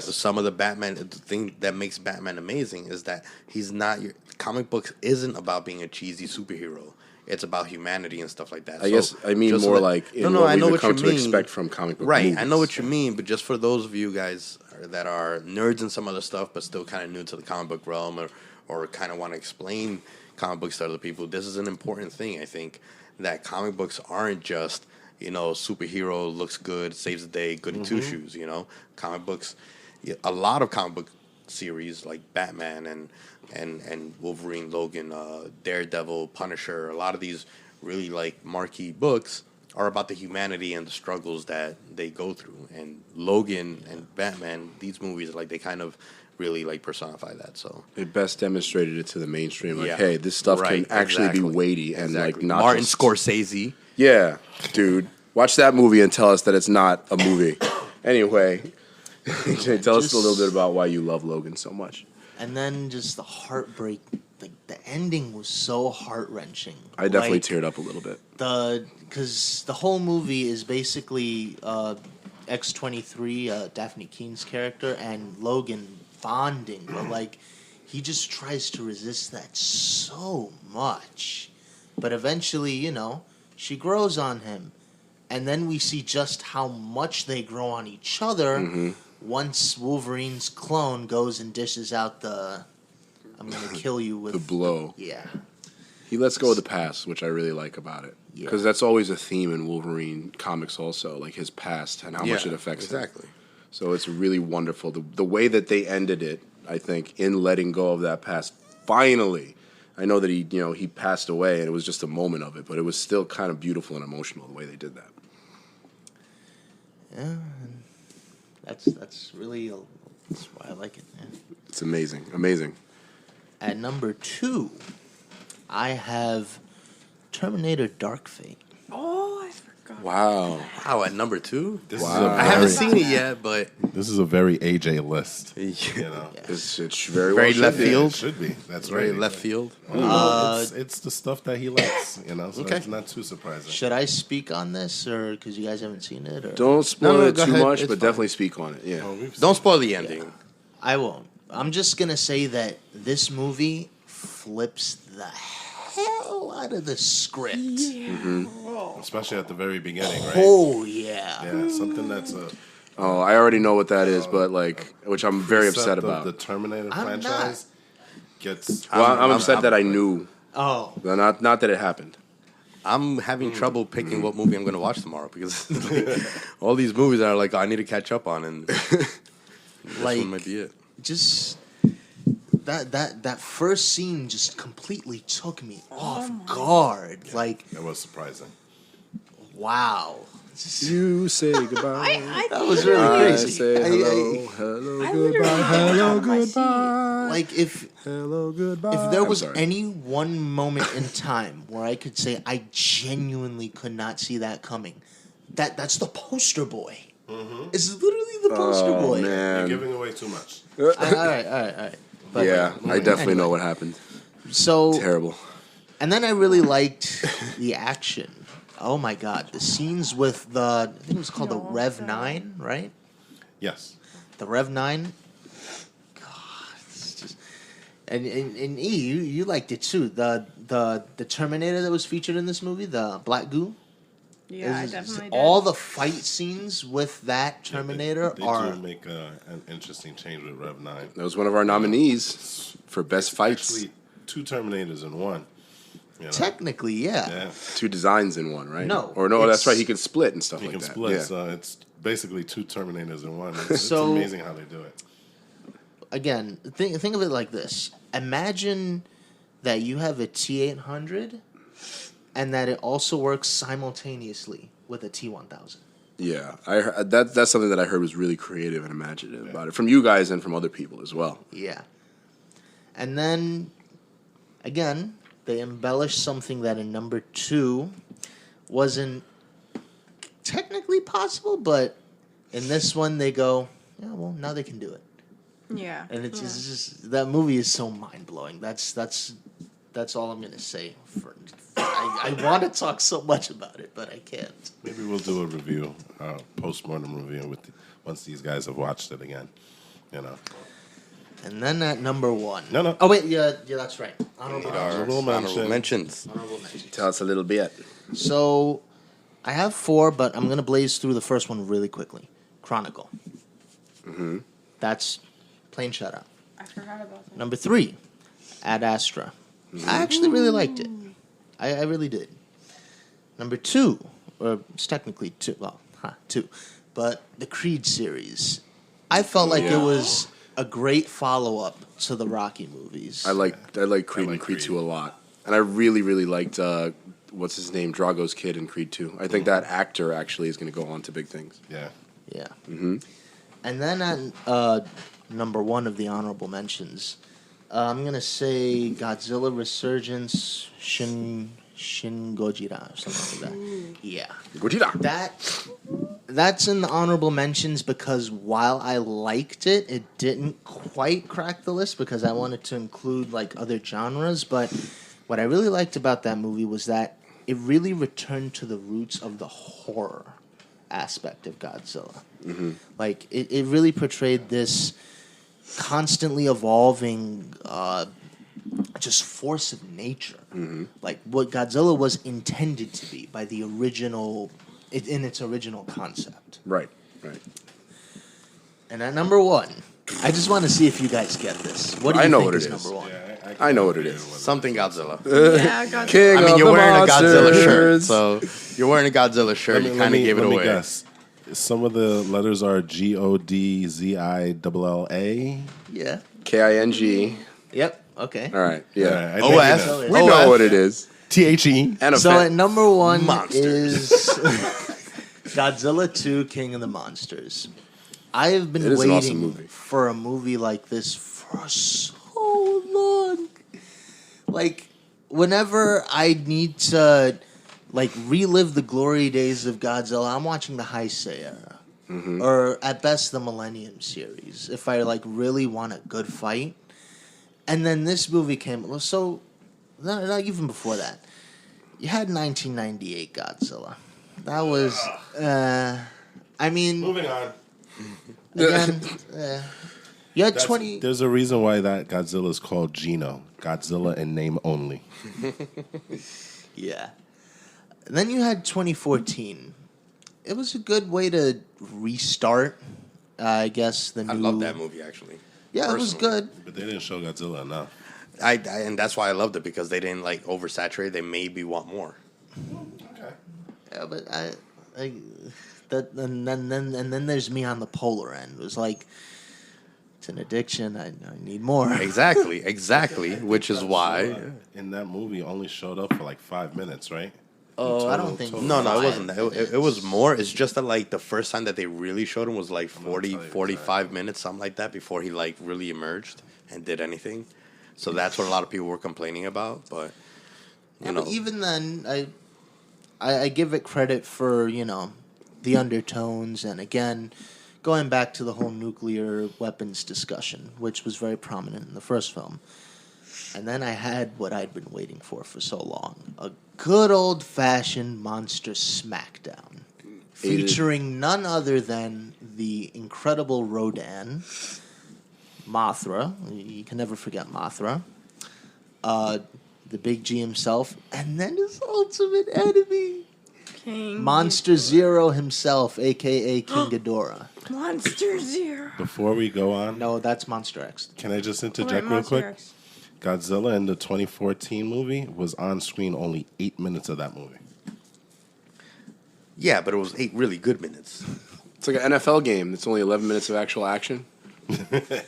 some of the Batman, the thing that makes Batman amazing is that he's not comic books isn't about being a cheesy superhero. It's about humanity and stuff like that. I guess I mean more like what we've come to expect from comic book movies. Right, I know what you mean, but just for those of you guys that are nerds and some other stuff, but still kind of new to the comic book realm, or kind of want to explain comic books to other people, this is an important thing. I think that comic books aren't just, superhero looks good, saves the day, good in two shoes. Comic books, a lot of comic book series like Batman and Wolverine, Logan, Daredevil, Punisher, a lot of these really like marquee books are about the humanity and the struggles that they go through. And Logan and Batman, these movies, like they kind of really like personify that. So it best demonstrated it to the mainstream. Like, hey, this stuff can actually be weighty and like not Martin just... Scorsese. Yeah, dude, watch that movie and tell us that it's not a movie. Anyway, tell us a little bit about why you love Logan so much. And then just the heartbreak, the ending was so heart-wrenching. I definitely teared up a little bit. Because the whole movie is basically X-23, Daphne Keene's character, and Logan bonding. But, like, he just tries to resist that so much. But eventually, she grows on him. And then we see just how much they grow on each other once Wolverine's clone goes and dishes out the I'm gonna kill you with The blow. Yeah. He lets go of the past, which I really like about it. Yeah. Because that's always a theme in Wolverine comics also, like his past and how much it affects him. exactly. So it's really wonderful. The way that they ended it, I think, in letting go of that past, finally. I know that he passed away and it was just a moment of it, but it was still kind of beautiful and emotional the way they did that. Yeah. And that's really that's why I like it, man. It's amazing. Amazing. At number 2, I have Terminator Dark Fate. Oh, I forgot. Wow. Wow, at number 2? This Wow. is a I haven't very, seen it yet, but this is a very AJ list. You know, It's very, Very well left should be. field. it should be. That's very right. left field. It's the stuff that he likes. You know, so Okay. it's not too surprising. Should I speak on this, or because you guys haven't seen it? Or? Don't spoil No, it go too ahead. much, It's but fine. definitely speak on it. Yeah. Oh, we've Don't spoil the ending. I won't. I'm just gonna say that this movie flips the hell out of the script. especially at the very beginning, right? Oh yeah. Yeah, something that's a Oh, I already know what that is, but which I'm very upset precept of about. the Terminator I'm franchise gets. I'm upset that I knew. Oh. Not that it happened. I'm having trouble picking what movie I'm going to watch tomorrow because all these movies are like, I need to catch up on, and this Like- one might be it. Just that first scene just completely took me off guard. Like, That was surprising. wow. You say goodbye. That was really I crazy. say hello, hello, goodbye, hello, goodbye, Like if hello, goodbye. if there I'm was sorry. any one moment in time where I could say I genuinely could not see that coming, that's the poster boy. It's literally the poster boy. You're man. giving away too much. All right. But Yeah, I definitely know anyway. what happened. So, Terrible. and then I really liked the action. Oh my god, the scenes with I think it was called the Rev 9, right? Yes. The Rev 9. God, it's just and E, you liked it too. The Terminator that was featured in this movie, the Black Goo. Yeah, I Is- definitely did. all the fight scenes with that Terminator They are do make an interesting change with Rev 9. That was one of our nominees for best fights. Actually, 2 Terminators in one. You know? technically, yeah. Yeah. 2 designs in one, right? No, Or no, that's it's- right. He can split and stuff You like can that. split, Yeah. so it's basically 2 Terminators in one. It's So- amazing how they do it. Again, think of it like this. Imagine that you have a T800 and that it also works simultaneously with a T1000. Yeah, I heard, that's something that I heard was really creative and imaginative about it from you guys and from other people as well. Yeah. And then, again, they embellished something that in number 2 wasn't technically possible, but in this one they go, yeah, well, now they can do it. Yeah. And it's just that movie is so mind blowing. That's all I'm gonna say. I want to talk so much about it, but I can't. Maybe we'll do a review, post-mortem review, once these guys have watched it again. You know. And then at number 1. No. Oh wait, yeah, that's right. Honorable Honorable Honorable mention. mentions. mentions. Tell us a little bit. So, I have 4, but I'm gonna blaze through the first one really quickly. Chronicle. Mm-hmm. That's plain shut up. I forgot about that. Number 3, Ad Astra. I actually really liked it. I really did. Number 2, or it's technically 2, well, 2, but the Creed series. I felt like it was a great follow-up to the Rocky movies. I like Creed and Creed 2 a lot. And I really, really liked, what's his name, Drago's kid in Creed 2. I think that actor actually is going to go on to big things. Yeah. Yeah. Mm-hmm. And then at number 1 of the honorable mentions, I'm gonna say Godzilla Resurgence Shin Gojira or something like that. Yeah. Gojira. That's in the honorable mentions because while I liked it, it didn't quite crack the list because I wanted to include like other genres. But what I really liked about that movie was that it really returned to the roots of the horror aspect of Godzilla. Mm-hmm. Like it really portrayed this constantly evolving just force of nature, like what Godzilla was intended to be by the original, in its original concept. Right. And at number 1, I just want to see if you guys get this. What do you I know think what it is is. number 1? Yeah, I know what it is. Something Godzilla. Yeah, Godzilla. King I mean, of you're the wearing a Godzilla shirt, monsters. so you're wearing a Godzilla shirt. You kind of gave it let me away. guess. Some of the letters are GODZILLA. Yeah. KING. Yep. Okay. All right. Yeah. OS. We know what it is. THE. And a So at number one Monsters. is Godzilla 2: King of the Monsters. I have been It is an waiting awesome movie. for a movie like this for so long. Like, whenever I need to, like, relive the glory days of Godzilla, I'm watching the Heisei era. Or, at best, the Millennium series, if I, like, really want a good fight. And then this movie came... So, no, even before that. You had 1998 Godzilla. That was... I mean... Moving on. Again, you had 20... There's a reason why that Godzilla is called Gino. Godzilla in name only. Yeah. And then you had 2014. It was a good way to restart, I guess, the new... I love that movie, actually. Yeah, it was Personally. good. But they didn't show Godzilla enough. And that's why I loved it, because they didn't, like, oversaturate. They made me want more. Okay. Yeah, but and then there's me on the polar end. It was like, it's an addiction. I need more. Exactly. Which is why... In that movie only showed up for like 5 minutes, right? Oh, I don't think... No, it wasn't that. Five It was more. It's just that, like, the first time that they really showed him was, like, 45 minutes, something like that, before he, like, really emerged and did anything. So that's what a lot of people were complaining about. But, you know. But even then, I give it credit for, the undertones. And again, going back to the whole nuclear weapons discussion, which was very prominent in the first film. And then I had what I'd been waiting for so long. A good old-fashioned monster smackdown. Featuring none other than the incredible Rodan, Mothra. You can never forget Mothra. The Big G himself. And then his ultimate enemy. Monster Zero himself, a.k.a. King Ghidorah. Monster Zero. Before we go on, No, that's Monster X. can I just Wait, interject real Monster quick? X. Godzilla in the 2014 movie was on screen only 8 minutes of that movie. Yeah, but it was 8 really good minutes. It's like an NFL game. It's only 11 minutes of actual action.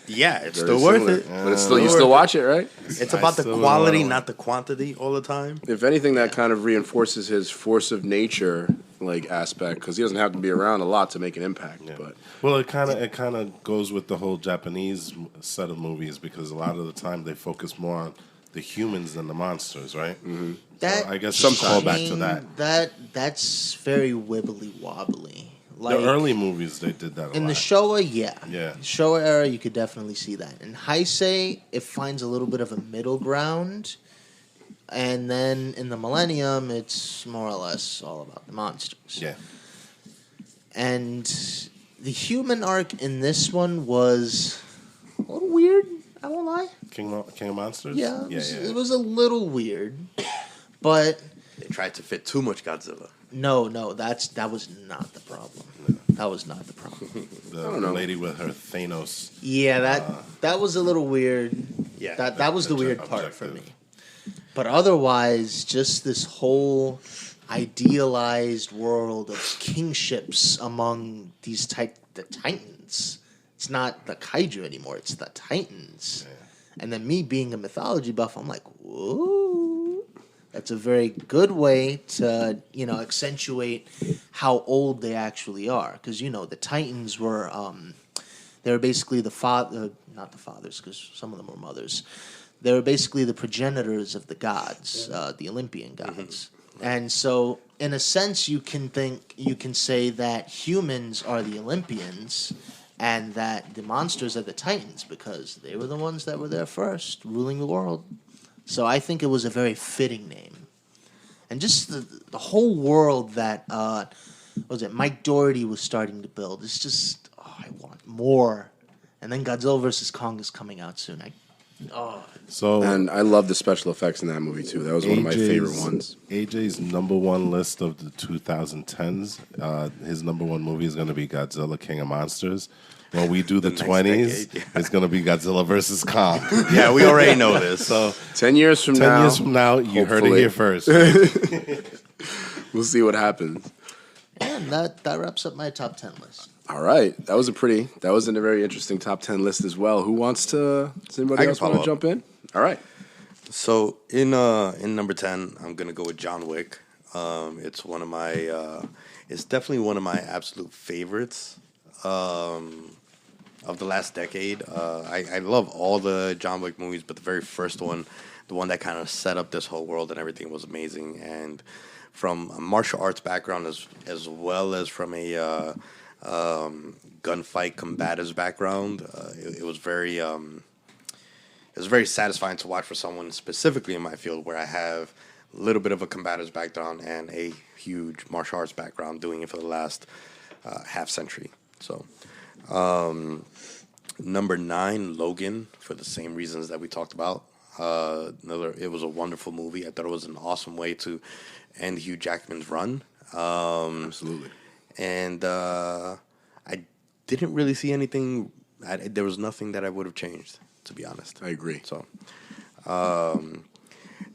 Yeah, it's Very still worth similar. it. But it's still you still watch it, right? It's I about the still quality, wanna- not the quantity all the time. If anything, that kind of reinforces his force of nature like aspect, because he doesn't have to be around a lot to make an impact. Yeah. But Well, it kind of goes with the whole Japanese set of movies, because a lot of the time they focus more on the humans than the monsters, right? Mm-hmm. That, I guess it's a callback to that. That's very wibbly wobbly. Like, The early movies they did that a in lot. the Showa, yeah. Yeah. Showa era, you could definitely see that. In Heisei, it finds a little bit of a middle ground. And then in the Millennium, it's more or less all about the monsters. Yeah. And the human arc in this one was a little weird, I won't lie. King of Monsters? Yeah, Yeah, yeah. it was a little weird. But They tried to fit too much Godzilla. no, that was not the problem. That was not the problem. The lady with her Thanos. Yeah, that was a little weird. Yeah. That was the weird part for objective. me. But otherwise, just this whole idealized world of kingships among these the Titans. It's not the kaiju anymore, it's the Titans. Yeah. And then me being a mythology buff, I'm like, whoa. That's a very good way to, accentuate how old they actually are. Because, the Titans were, they were basically not the fathers, because some of them were mothers. They were basically the progenitors of the gods, the Olympian gods. Mm-hmm. And so, in a sense, you can say that humans are the Olympians and that the monsters are the Titans, because they were the ones that were there first, ruling the world. So I think it was a very fitting name. And just the whole world that Mike Doherty was starting to build. It's just, I want more. And then Godzilla vs. Kong is coming out soon. So And I love the special effects in that movie too. That was one of my favorite ones. AJ's number one list of the 2010s. His number one movie is going to be Godzilla, King of Monsters. When we do the next 20s, decade, it's going to be Godzilla versus Kong. Yeah, we already know this. So 10 years from 10 now, years from now, you heard it hopefully. here first. We'll see what happens. And that wraps up my top 10 list. All right, that was a very interesting top 10 list as well. Who wants to? Does anybody I can else want follow to up. jump in? All right. So in number 10, I'm gonna go with John Wick. It's one of my it's definitely one of my absolute favorites of the last decade. I love all the John Wick movies, but the very first one, the one that kind of set up this whole world and everything, was amazing. And from a martial arts background as well as from a gunfight combatives background, it was very satisfying to watch for someone specifically in my field where I have a little bit of a combatives background and a huge martial arts background, doing it for the last half century. So, number 9, Logan, for the same reasons that we talked about. It was a wonderful movie. I thought it was an awesome way to end Hugh Jackman's run. Absolutely. And I didn't really see anything. There was nothing that I would have changed, to be honest. I agree. So,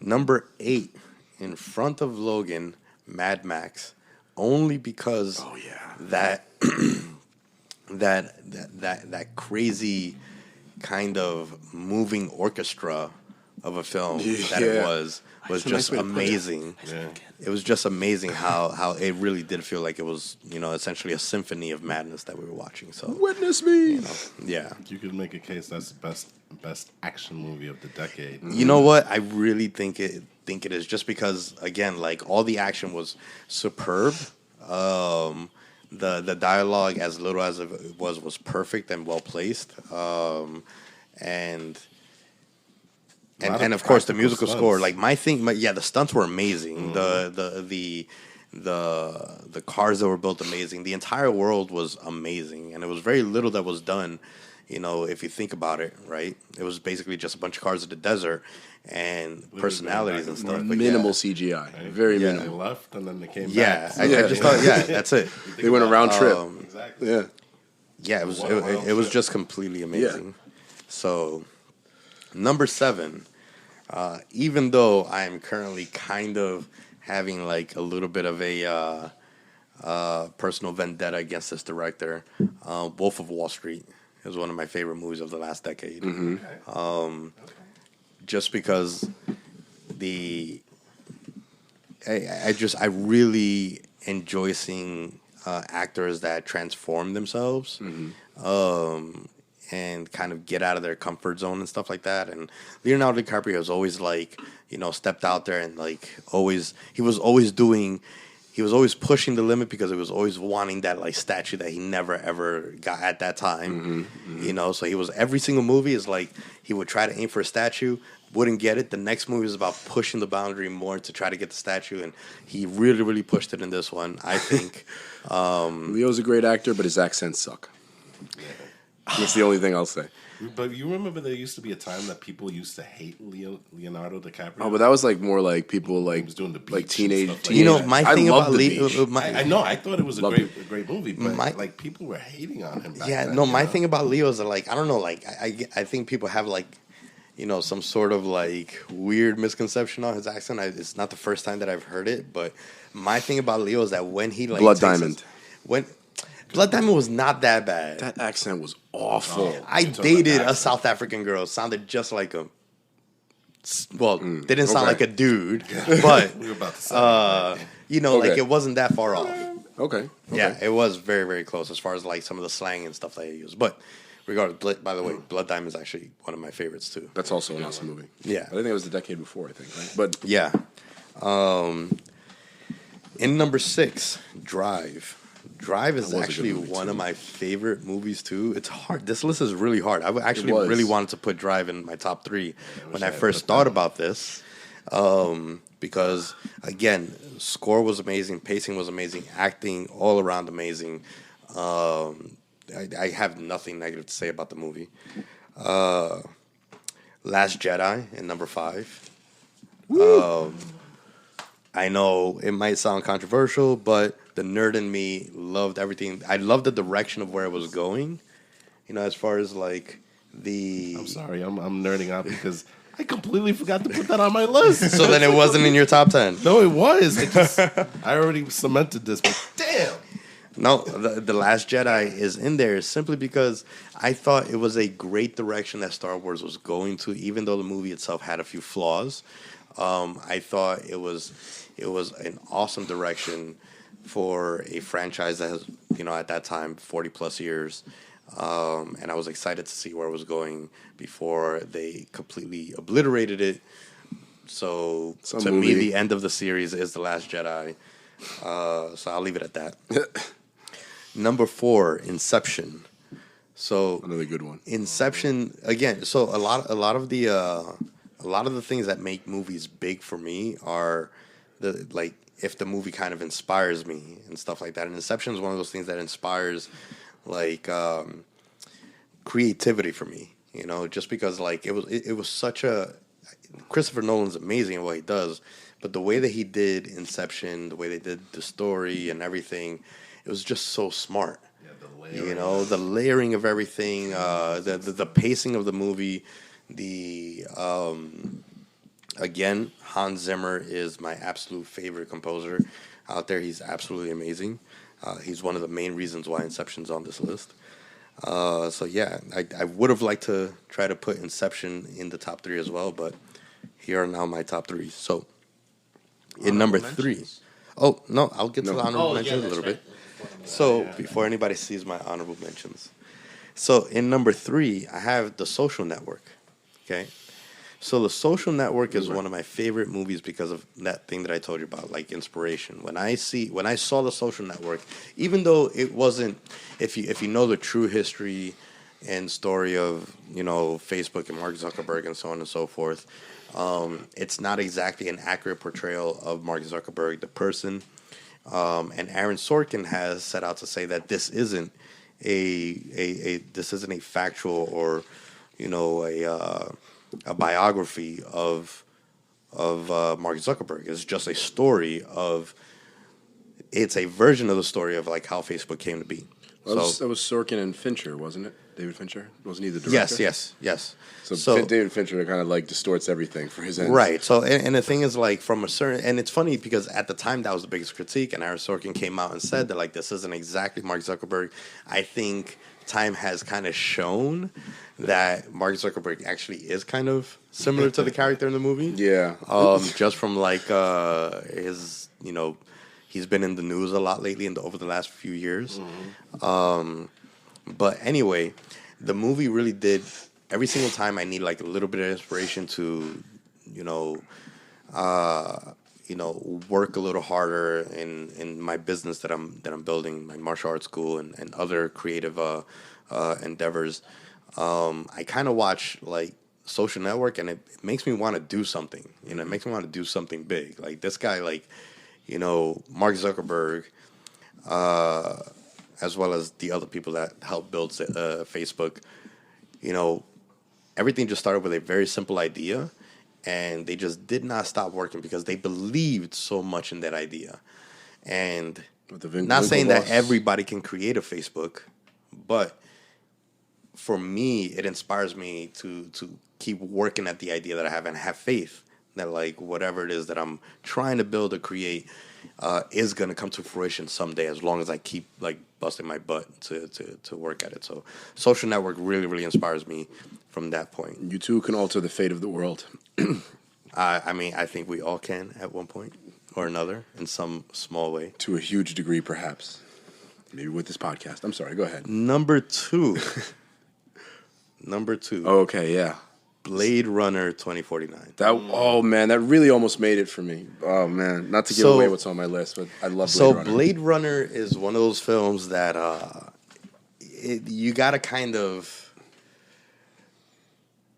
number 8, in front of Logan, Mad Max, only because that that crazy kind of moving orchestra of a film that it was That's a just nice way to put it. amazing. Yeah. It was just amazing how it really did feel like it was, essentially a symphony of madness that we were watching. So, Witness me. yeah. You could make a case that's the best action movie of the decade. You know what? I really think it is, just because, again, like, all the action was superb. The dialogue, as little as it was perfect and well placed. And of course the musical stunts. score. Like, the stunts were amazing. The cars that were built, amazing. The entire world was amazing, and it was very little that was done. If you think about it, right? It was basically just a bunch of cars in the desert and personalities and stuff. But Minimal CGI. Very Yeah. They minimal. left and then they came Yeah, back. I just thought, that's it. They went a round trip. Exactly. Yeah. Yeah, it was just completely amazing. So, number 7, even though I am currently kind of having like a little bit of a personal vendetta against this director, Wolf of Wall Street is one of my favorite movies of the last decade. Just because I really enjoy seeing actors that transform themselves and kind of get out of their comfort zone and stuff like that. And Leonardo DiCaprio has always stepped out there and he was always pushing the limit, because he was always wanting that statue that he never ever got at that time. So he was, every single movie is like he would try to aim for a statue, wouldn't get it. The next movie is about pushing the boundary more to try to get the statue, and he really, really pushed it in this one, I think. Leo's a great actor, but his accents suck. That's the only thing I'll say. But you remember there used to be a time that people used to hate Leonardo DiCaprio? Oh, but that was more like people He was doing the beach and teenage. stuff like teenage- that. My I thing love about The Leo, Beach. I know. I thought it was a Loved great movie, but people were hating on him. Back then, my thing about Leo is that, I don't know, I think people have some sort of weird misconception on his accent. It's not the first time that I've heard it, but my thing about Leo is that when he Blood takes Diamond. Blood Diamond was not that bad. That accent was awful. I dated a South African girl, sounded just like him. Well, they didn't sound okay. like a dude, but we were about to say. Okay. it wasn't that far off. Okay. Yeah, it was very, very close as far as some of the slang and stuff that he used. But regardless, by the way, Blood Diamond is actually one of my favorites too. That's also an awesome movie. Yeah. I think it was the decade before, I think, right? But Yeah. In number 6, Drive. Drive is was a good actually movie, one too. of my favorite movies too. It's hard. This list is really hard. I actually was. really wanted to put Drive in my top 3 when I first thought about this, because again, score was amazing, pacing was amazing, acting all around amazing. I have nothing negative to say about the movie. Last Jedi in number 5. I know it might sound controversial, but the nerd in me loved everything. I loved the direction of where it was going. You know, as far as like the. I'm sorry, I'm nerding out because I completely forgot to put that on my list. So then it wasn't in your top 10. No, it was. I already cemented this, but damn. No, the Last Jedi is in there simply because I thought it was a great direction that Star Wars was going to, even though the movie itself had a few flaws. I thought it was an awesome direction for a franchise that has, you know, at that time 40 plus years. And I was excited to see where it was going before they completely obliterated it. So to me, the end of the series is The Last Jedi. So I'll leave it at that. Number 4, Inception. So another good one. Inception again. So a lot of the things that make movies big for me are if the movie kind of inspires me and stuff like that. And Inception is one of those things that inspires creativity for me. You know, just because like it was such a Christopher Nolan's amazing at what he does, but the way that he did Inception, the way they did the story and everything, it was just so smart. Yeah, the layering. You know, the layering of everything, the pacing of the movie, again, Hans Zimmer is my absolute favorite composer out there. He's absolutely amazing. He's one of the main reasons why Inception's on this list. So yeah, I would have liked to try to put Inception in the top 3 as well, but here are now my top 3. So in number 3, oh no, I'll get to the honorable mentions a little bit. So before anybody sees my honorable mentions, so in number 3, I have The Social Network. Okay. So The Social Network is one of my favorite movies because of that thing that I told you about, like inspiration. When I saw The Social Network, even though it wasn't, if you know the true history and story of, you know, Facebook and Mark Zuckerberg and so on and so forth, it's not exactly an accurate portrayal of Mark Zuckerberg, the person. And Aaron Sorkin has set out to say that this isn't a factual or, you know, a biography of Mark Zuckerberg. It's just a story of. It's a version of the story of like how Facebook came to be. Well, that was Sorkin and Fincher, wasn't it? David Fincher? Wasn't he the director? Yes. So David Fincher kind of like distorts everything for his ends. Right. So and the thing is like from a certain, and it's funny because at the time that was the biggest critique, and Aaron Sorkin came out and said that like this isn't exactly Mark Zuckerberg. I think time has kind of shown that Mark Zuckerberg actually is kind of similar to the character in the movie. Yeah. Just from like his, you know, he's been in the news a lot lately over the last few years. Mm-hmm. But anyway, the movie really did. Every single time I need like a little bit of inspiration to, work a little harder in my business that I'm building, my martial arts school and other creative endeavors. I kind of watch like Social Network, and it makes me want to do something. You know, it makes me want to do something big. Like this guy, like, you know, Mark Zuckerberg, as well as the other people that helped build Facebook. You know, everything just started with a very simple idea, and they just did not stop working because they believed so much in that idea. And not saying that everybody can create a Facebook, but for me, it inspires me to keep working at the idea that I have and have faith that like whatever it is that I'm trying to build or create is going to come to fruition someday, as long as I keep like busting my butt to work at it. So Social Network really, really inspires me from that point. You too can alter the fate of the world. I mean, I think we all can at one point or another in some small way. To a huge degree, perhaps. Maybe with this podcast. I'm sorry, go ahead. Number two. Oh, okay, yeah. Blade Runner 2049. Oh man, that really almost made it for me. Oh man, not to give away what's on my list, but I love Blade Runner. So Blade Runner is one of those films that you gotta kind of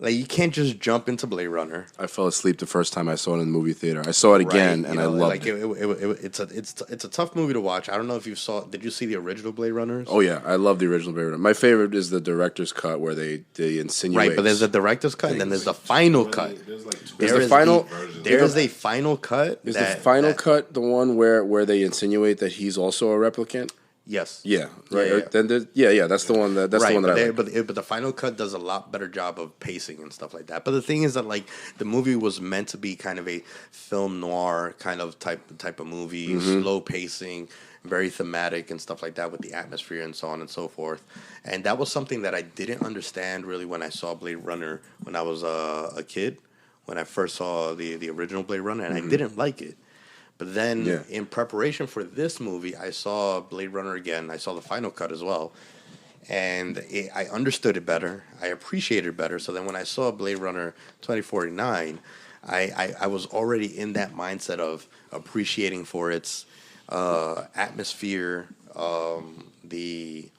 Like, you can't just jump into Blade Runner. I fell asleep the first time I saw it in the movie theater. I saw it again, and I loved it. It's a tough movie to watch. I don't know if you saw. Did you see the original Blade Runners? Oh yeah, I love the original Blade Runner. My favorite is the director's cut where they insinuate. Right, but there's the director's cut, and then there's the final cut. There's like two There's the final. There's a final cut. Is the final cut the one where they insinuate that he's also a replicant? Yes. Yeah. Right. Yeah, yeah. Then that's the one that's the one that I like. But the final cut does a lot better job of pacing and stuff like that. But the thing is that, like, the movie was meant to be kind of a film noir kind of type of movie, slow pacing, very thematic and stuff like that with the atmosphere and so on and so forth. And that was something that I didn't understand really when I saw Blade Runner when I was a kid, when I first saw the original Blade Runner, and I didn't like it. But then, in preparation for this movie, I saw Blade Runner again. I saw the final cut as well. And I understood it better. I appreciated it better. So then when I saw Blade Runner 2049, I was already in that mindset of appreciating for its atmosphere, the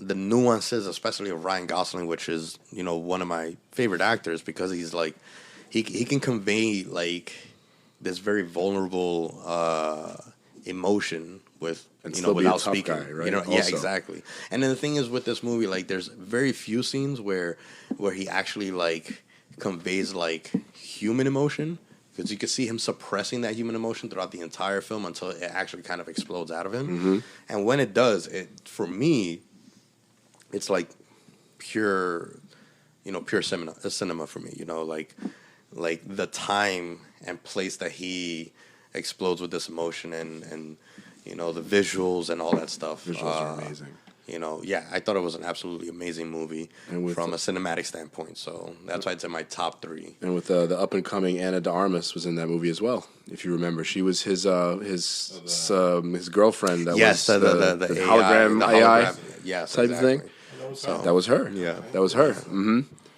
nuances, especially of Ryan Gosling, which is, one of my favorite actors, because he's like, he can convey like this very vulnerable emotion with without speaking, guy, right? Yeah, exactly. And then the thing is with this movie, like, there's very few scenes where he actually like conveys like human emotion, because you can see him suppressing that human emotion throughout the entire film until it actually kind of explodes out of him. And when it does, for me, it's like pure cinema for me. Like the time and place that he explodes with this emotion and the visuals and all that stuff. Visuals are amazing. I thought it was an absolutely amazing movie from a cinematic standpoint. So that's why it's in my top 3. And with the up and coming Ana de Armas was in that movie as well. If you remember, she was his girlfriend. That was the hologram AI type of thing. So that was her. Yeah, that was her.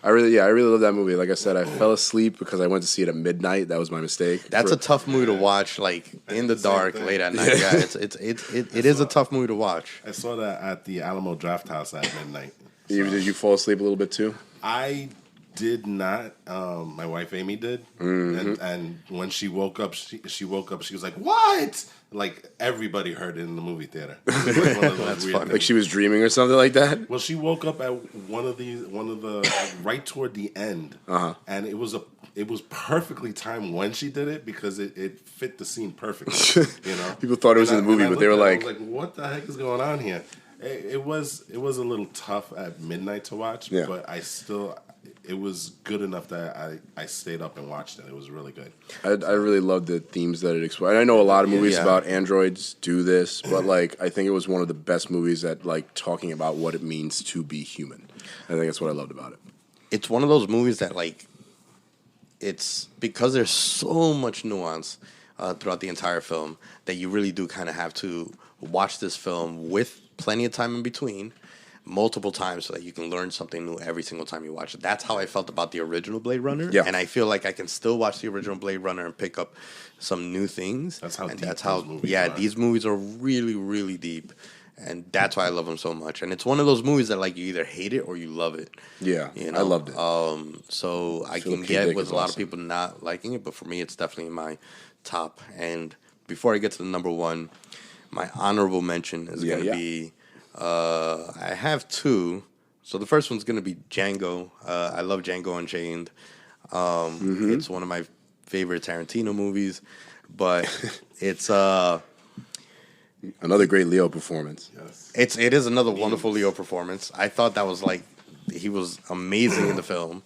I really love that movie. Like I said, I fell asleep because I went to see it at midnight. That was my mistake. That's a tough movie to watch, like in the dark, late at night. Yeah, it is a tough movie to watch. I saw that at the Alamo Draft House at midnight. So. Did you fall asleep a little bit too? I did not. My wife Amy did, and when she woke up, she woke up. She was like, "What?" Like everybody heard it in the movie theater. That's funny. Like she was dreaming or something like that. Well, she woke up at one of the right toward the end, and it was perfectly timed when she did it because it fit the scene perfectly. People thought it was in the movie, but they were like, "What the heck is going on here?" It was a little tough at midnight to watch, but it was good enough that I stayed up and watched it. It was really good. I really loved the themes that it explored. I know a lot of movies about androids do this, but like I think it was one of the best movies at like talking about what it means to be human. I think that's what I loved about it. It's one of those movies that like it's because there's so much nuance throughout the entire film that you really do kind of have to watch this film with plenty of time in between, multiple times, so that you can learn something new every single time you watch it. That's how I felt about the original Blade Runner, and I feel like I can still watch the original Blade Runner and pick up some new things. That's how these movies are really, really deep, and that's why I love them so much. And it's one of those movies that like you either hate it or you love it. Yeah, I loved it. So I can get with a lot of people not liking it, but for me, it's definitely in my top. And before I get to the number 1, my honorable mention is going to be. I have 2. So the first one's going to be Django. I love Django Unchained. It's one of my favorite Tarantino movies, but it's another great Leo performance. Yes. It is another wonderful Leo performance. I thought that was like he was amazing in the film.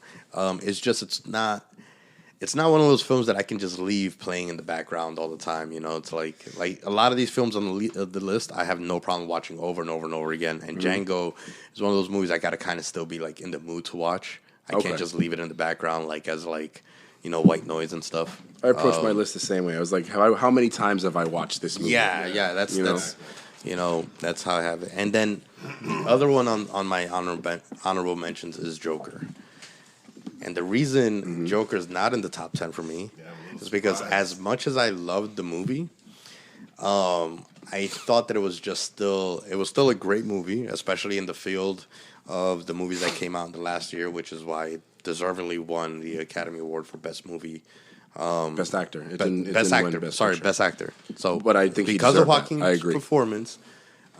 It's not one of those films that I can just leave playing in the background all the time. It's like a lot of these films on the list, I have no problem watching over and over and over again. And Django is one of those movies I got to kind of still be like in the mood to watch. I can't just leave it in the background like as like white noise and stuff. I approached my list the same way. I was like, how many times have I watched this movie? Yeah, that's that's how I have it. And then the other one on my honorable mentions is Joker. And the reason Joker's not in the top 10 for me is because as much as I loved the movie, I I thought that it was still a great movie, especially in the field of the movies that came out in the last year, which is why it deservingly won the Academy Award for Best Movie. Best actor. Best actor. Best actor. So, but I think because of Joaquin's agree. performance,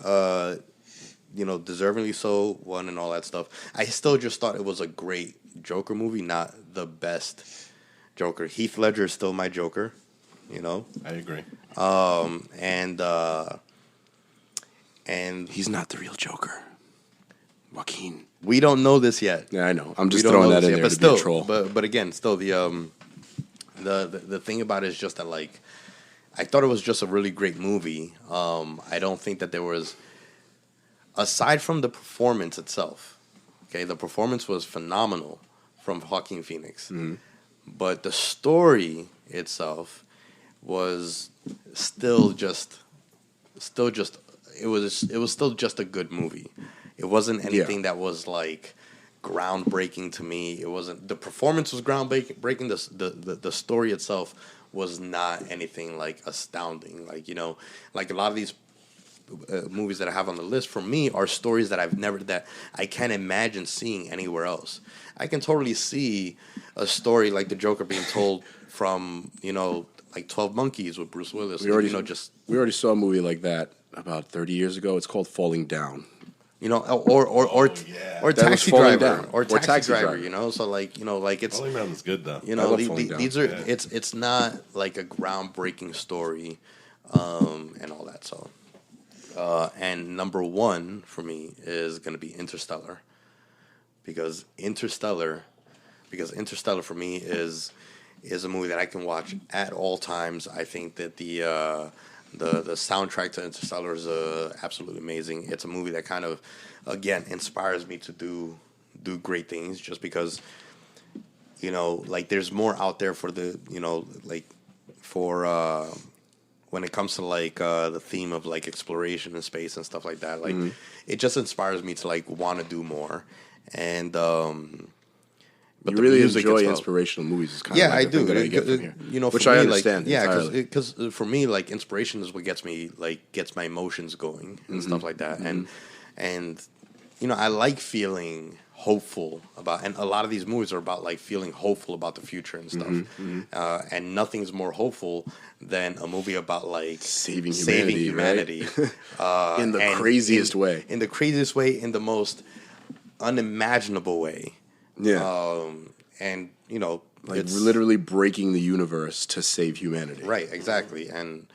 deservingly so, won and all that stuff. I still just thought it was a great Joker movie, not the best Joker. Heath Ledger is still my Joker. I agree. And he's not the real Joker. Joaquin. We don't know this yet. Yeah, I know. I'm just throwing that in there to be a troll. But again, still the thing about it is just that, like, I thought it was just a really great movie. I don't think that there was, aside from the performance itself, okay, the performance was phenomenal from Joaquin Phoenix, but the story itself was still just it was still just a good movie. It wasn't anything that was like groundbreaking to me. It wasn't. The performance was groundbreaking. The story itself was not anything like astounding. Like like a lot of these movies that I have on the list for me are stories that I can't imagine seeing anywhere else. I can totally see a story like the Joker being told from like 12 Monkeys with Bruce Willis. We already saw a movie like that about 30 years ago. It's called Falling Down. Or Taxi Driver, or Taxi Driver. So like it's Falling Down is good though. These are it's not like a groundbreaking story, and all that. So, and number one for me is going to be Interstellar, because Interstellar for me is a movie that I can watch at all times. I think that the soundtrack to Interstellar is absolutely amazing. It's a movie that kind of, again, inspires me to do great things, just because, like there's more out there for the, when it comes to like the theme of like exploration in space and stuff like that. Like it just inspires me to like want to do more. And but you really enjoy inspirational movies. Is kind of like I do. That I get from here. Which I understand. Because for me, like inspiration is what gets my emotions going and stuff like that. And I like feeling hopeful about, and a lot of these movies are about like feeling hopeful about the future and stuff. And nothing's more hopeful than a movie about like saving humanity. Right? In the craziest way. In the craziest way, in the most unimaginable way. Yeah. And like it's literally breaking the universe to save humanity. Right, exactly. And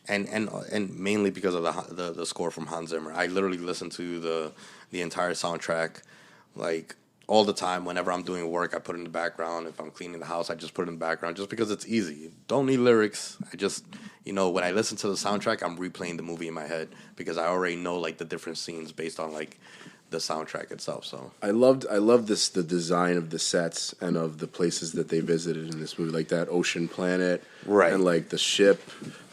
mainly because of the score from Hans Zimmer. I literally listen to the entire soundtrack like all the time. Whenever I'm doing work, I put it in the background. If I'm cleaning the house, I just put it in the background just because it's easy. Don't need lyrics. I just when I listen to the soundtrack, I'm replaying the movie in my head because I already know like the different scenes based on like the soundtrack itself. So I loved the design of the sets and of the places that they visited in this movie, like that ocean planet, right? And like the ship,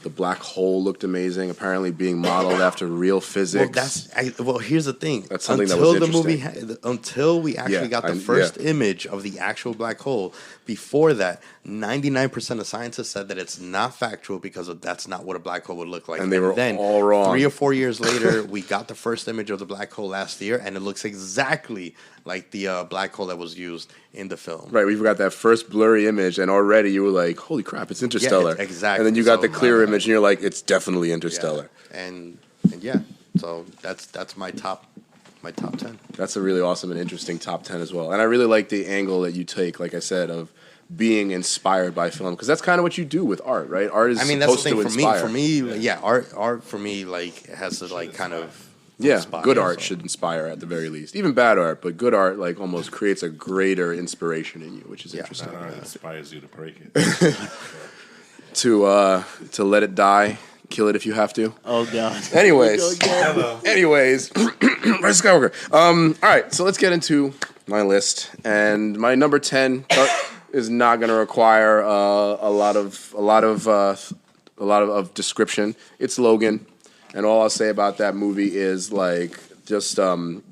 the black hole looked amazing. Apparently, being modeled after real physics. Well, here's the thing. That's something that was interesting. Until we actually got the first image of the actual black hole. Before that, 99% of scientists said that it's not factual because that's not what a black hole would look like. And they were all wrong. 3 or 4 years later, we got the first image of the black hole last year, and it looks exactly like the black hole that was used in the film. Right, we've got that first blurry image, and already you were like, holy crap, it's Interstellar. Yeah, exactly. And then you got the clear image, and you're like, it's definitely Interstellar. Yeah. And so that's my top 10. That's a really awesome and interesting top 10 as well. And I really like the angle that you take, like I said, of being inspired by film, because that's kind of what you do with art, right? Art is supposed to inspire. For me, art for me like has to like kind of inspire, good art should inspire at the very least. Even bad art, but good art like almost creates a greater inspiration in you, which is interesting. Bad art inspires you to break it. To let it die, kill it if you have to. Oh God. Anyways, Rise Skywalker. All right, so let's get into my list, and my number 10 is not going to require a lot of description. It's Logan, and all I'll say about that movie is like just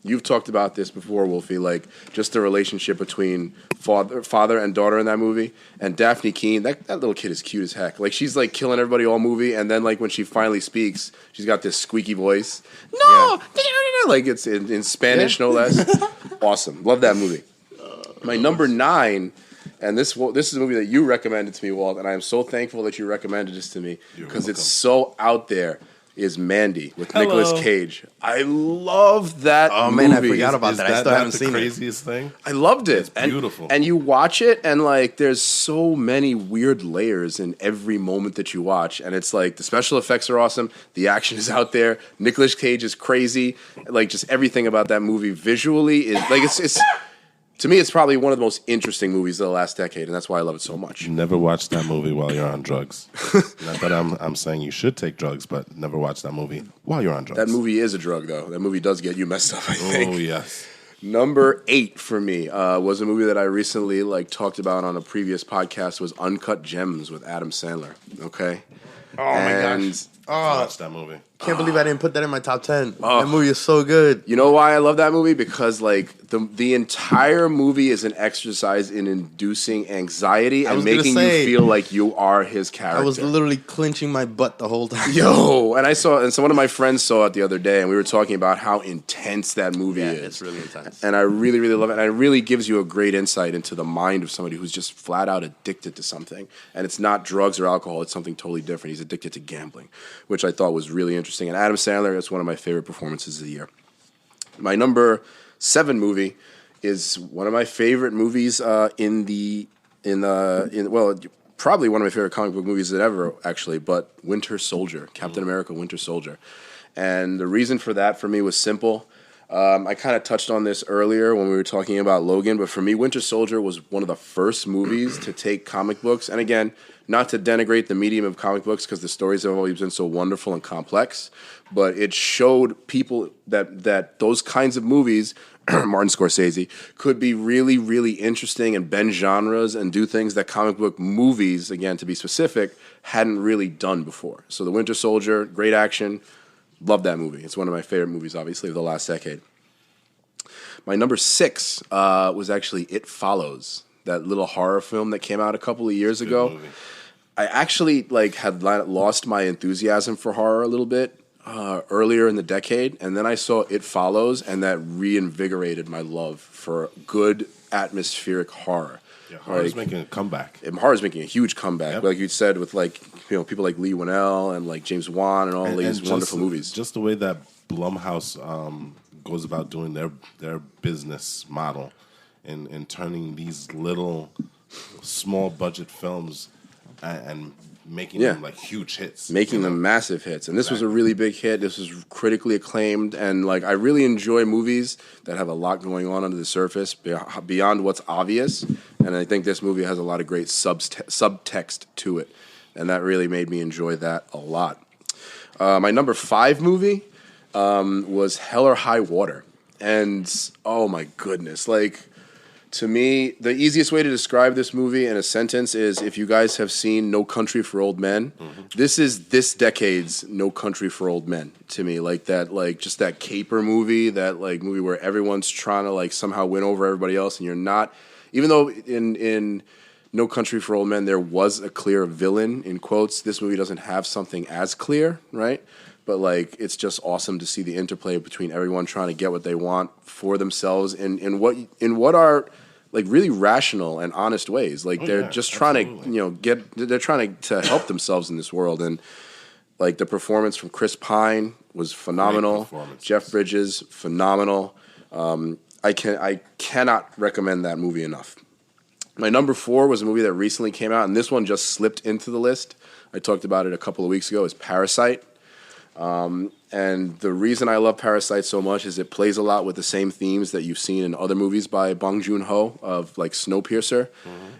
you've talked about this before, Wolfie, like just the relationship between father and daughter in that movie, and Daphne Keane, that little kid is cute as heck. Like she's like killing everybody all movie, and then like when she finally speaks, she's got this squeaky voice. No, like it's in Spanish no less. Awesome, love that movie. My number 9. And this is a movie that you recommended to me, Walt, and I am so thankful that you recommended this to me because it's so out there. Is Mandy with Nicolas Cage. I love that movie. Man, I forgot about that. I still haven't seen it. Craziest thing? I loved it. It's beautiful. And you watch it, and like, there's so many weird layers in every moment that you watch. And it's like the special effects are awesome. The action is out there. Nicolas Cage is crazy. Like, just everything about that movie visually is like it's. To me, it's probably one of the most interesting movies of the last decade, and that's why I love it so much. Never watch that movie while you're on drugs. Not that I'm saying you should take drugs, but never watch that movie while you're on drugs. That movie is a drug, though. That movie does get you messed up, I think. Oh, yes. Number 8 for me was a movie that I recently talked about on a previous podcast. Was Uncut Gems with Adam Sandler. Okay. Oh my gosh! Watch that movie. Can't believe I didn't put that in my top 10. That movie is so good. You know why I love that movie? Because like the entire movie is an exercise in inducing anxiety and making you feel like you are his character. I was literally clenching my butt the whole time. Yo, and so one of my friends saw it the other day, and we were talking about how intense that movie is. It's really intense. And I really, really love it. And it really gives you a great insight into the mind of somebody who's just flat out addicted to something. And it's not drugs or alcohol, it's something totally different. He's addicted to gambling, which I thought was really interesting. And Adam Sandler is one of my favorite performances of the year. My number 7 movie is one of my favorite movies probably one of my favorite comic book movies that ever, actually, but Winter Soldier, Captain America Winter Soldier. And the reason for that for me was simple. I kind of touched on this earlier when we were talking about Logan, but for me, Winter Soldier was one of the first movies to take comic books, and again, not to denigrate the medium of comic books because the stories have always been so wonderful and complex, but it showed people that those kinds of movies, Martin Scorsese, could be really, really interesting and bend genres and do things that comic book movies, again, to be specific, hadn't really done before. So The Winter Soldier, great action. Love that movie. It's one of my favorite movies, obviously, of the last decade. My number 6 was actually It Follows, that little horror film that came out a couple of years ago. Movie. I actually had lost my enthusiasm for horror a little bit earlier in the decade, and then I saw It Follows, and that reinvigorated my love for good atmospheric horror. Yeah, horror's making a comeback. Horror's making a huge comeback, Yep. like you said, with people like Lee Winnell and like James Wan and all these wonderful movies. Just the way that Blumhouse goes about doing their business model and turning these little small budget films and making them like huge hits. Making them massive hits. And this was a really big hit. This was critically acclaimed. And I really enjoy movies that have a lot going on under the surface beyond what's obvious. And I think this movie has a lot of great subtext to it. And that really made me enjoy that a lot. My number 5 movie was Hell or High Water. And oh my goodness, to me, the easiest way to describe this movie in a sentence is if you guys have seen No Country for Old Men, this is this decade's No Country for Old Men to me. Just that caper movie, that movie where everyone's trying to somehow win over everybody else, and you're not. Even though in No Country for Old Men there was a clear villain in quotes, this movie doesn't have something as clear, right? But it's just awesome to see the interplay between everyone trying to get what they want for themselves in what are really rational and honest ways. They're just trying to they're trying to help themselves in this world. And the performance from Chris Pine was phenomenal. Jeff Bridges, phenomenal. I cannot recommend that movie enough. My number 4 was a movie that recently came out, and this one just slipped into the list. I talked about it a couple of weeks ago. Is Parasite. And the reason I love Parasite so much is it plays a lot with the same themes that you've seen in other movies by Bong Joon-ho of Snowpiercer.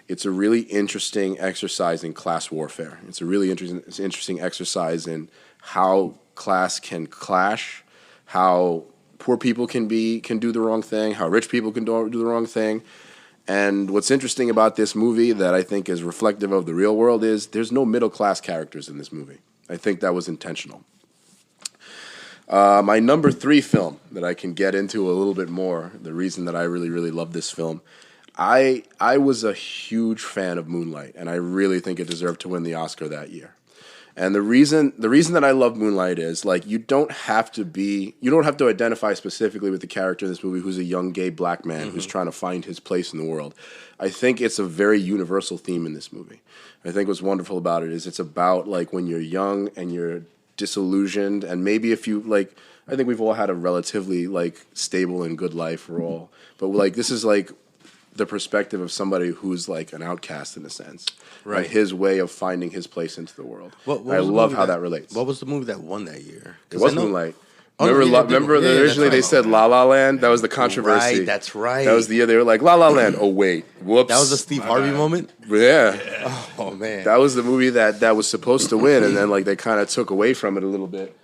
It's a really interesting exercise in class warfare. It's a really interesting exercise in how class can clash, how poor people can do the wrong thing, how rich people can do the wrong thing. And what's interesting about this movie that I think is reflective of the real world is there's no middle class characters in this movie. I think that was intentional. My number 3 film that I can get into a little bit more, the reason that I really, really love this film, I was a huge fan of Moonlight, and I really think it deserved to win the Oscar that year. And the reason that I love Moonlight is like you don't have to identify specifically with the character in this movie who's a young gay black man who's trying to find his place in the world. I think it's a very universal theme in this movie. I think what's wonderful about it is it's about like when you're young and you're disillusioned, and maybe if you like, I think we've all had a relatively like stable and good life but like this is like the perspective of somebody who's like an outcast in a sense, right? And his way of finding his place into the world. I love how that relates. What was the movie that won that year? It was Moonlight. Remember originally they said La La Land? That was the controversy. Right, that's right. That was the year they were like, La La Land. Oh, wait. Whoops. That was the Steve Harvey moment? Yeah. Oh, man. That was the movie that was supposed to win, and then like they kind of took away from it a little bit.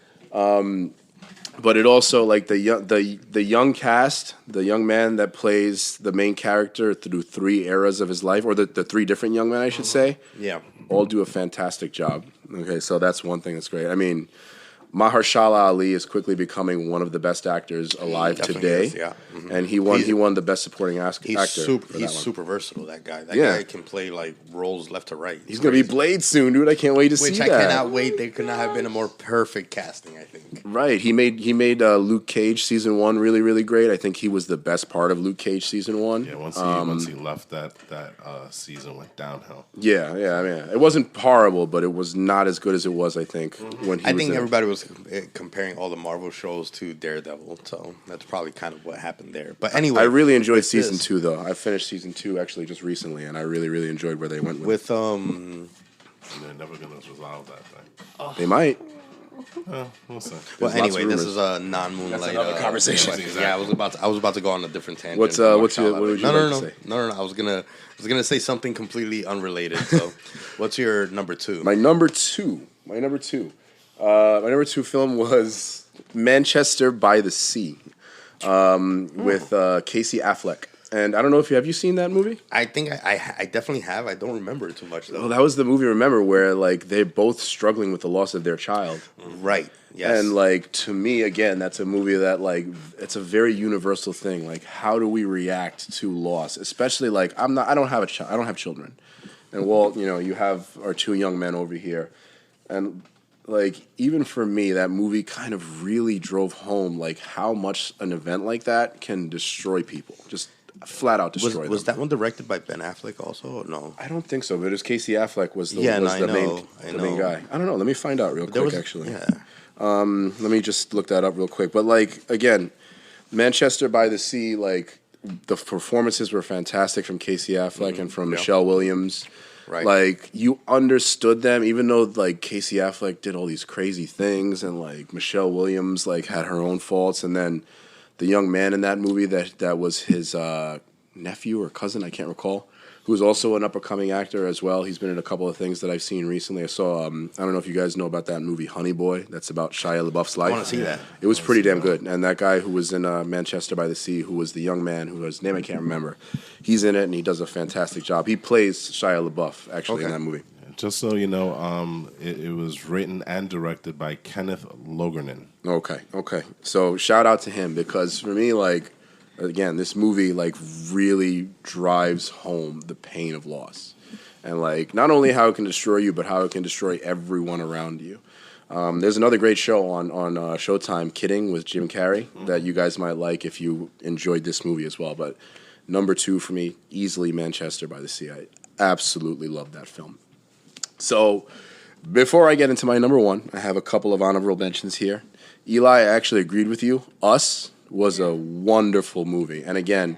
But it also like the young cast, the young man that plays the main character through 3 eras of his life, or the 3 different young men, I should say. Yeah. All do a fantastic job. Okay, so that's one thing that's great. I mean, Mahershala Ali is quickly becoming one of the best actors alive today. Is, yeah. And he won the best supporting actor. He's that super versatile, that guy. That guy can play like roles left to right. He's going to be Blade soon, dude. I can't wait to see that. Which I cannot wait. There could not have been a more perfect casting, I think. Right. He made Luke Cage season 1 really, really great. I think he was the best part of Luke Cage season 1. Yeah, once he left, that season went downhill. Yeah. I mean, it wasn't horrible, but it was not as good as it was, I think, when he was there. Everybody was comparing all the Marvel shows to Daredevil, so that's probably kind of what happened there. But anyway, I really enjoyed season 2, though. I finished season 2 actually just recently, and I really, really enjoyed where they went with They're never gonna resolve that thing. They might. We'll see. Well, anyway, this is a non-Moonlight. That's another conversation. Yeah, I was about to go on a different tangent. What would you like to say? No. I was gonna say something completely unrelated. So, what's your number 2? My number two film was Manchester by the Sea, with Casey Affleck. And I don't know if have you seen that movie? I think I definitely have. I don't remember it too much though. Well, that was the movie. Remember where like they're both struggling with the loss of their child. Right. Yes. And like to me, again, that's a movie that like it's a very universal thing. Like, how do we react to loss? Especially like I don't have children, and Walt, you have our 2 young men over here, and like even for me, that movie kind of really drove home like how much an event like that can destroy people. Just flat out destroy them. Was that one directed by Ben Affleck also or no? I don't think so, but it was Casey Affleck was the main guy. I don't know. Let me find out real quick, actually. Yeah. Let me just look that up real quick. But like again, Manchester by the Sea, like the performances were fantastic from Casey Affleck and from Michelle Williams. Right. Like you understood them, even though like Casey Affleck did all these crazy things, and like Michelle Williams like had her own faults, and then the young man in that movie that was his nephew or cousin, I can't recall, who was also an up-and-coming actor as well. He's been in a couple of things that I've seen recently. I saw, I don't know if you guys know about that movie Honey Boy. That's about Shia LaBeouf's life. I want to see that. It was pretty damn good. And that guy who was in Manchester by the Sea, who was the young man, whose name I can't remember, he's in it and he does a fantastic job. He plays Shia LaBeouf, actually, in that movie. Just so you know, it was written and directed by Kenneth Lonergan. Okay. So shout out to him, because for me, like, again, this movie like really drives home the pain of loss, and like not only how it can destroy you, but how it can destroy everyone around you. There's another great show on Showtime, Kidding, with Jim Carrey, that you guys might like if you enjoyed this movie as well. But number 2 for me, easily Manchester by the Sea. I absolutely love that film. So before I get into my number 1, I have a couple of honorable mentions here. Eli, I actually agreed with you. Us was a wonderful movie. And again,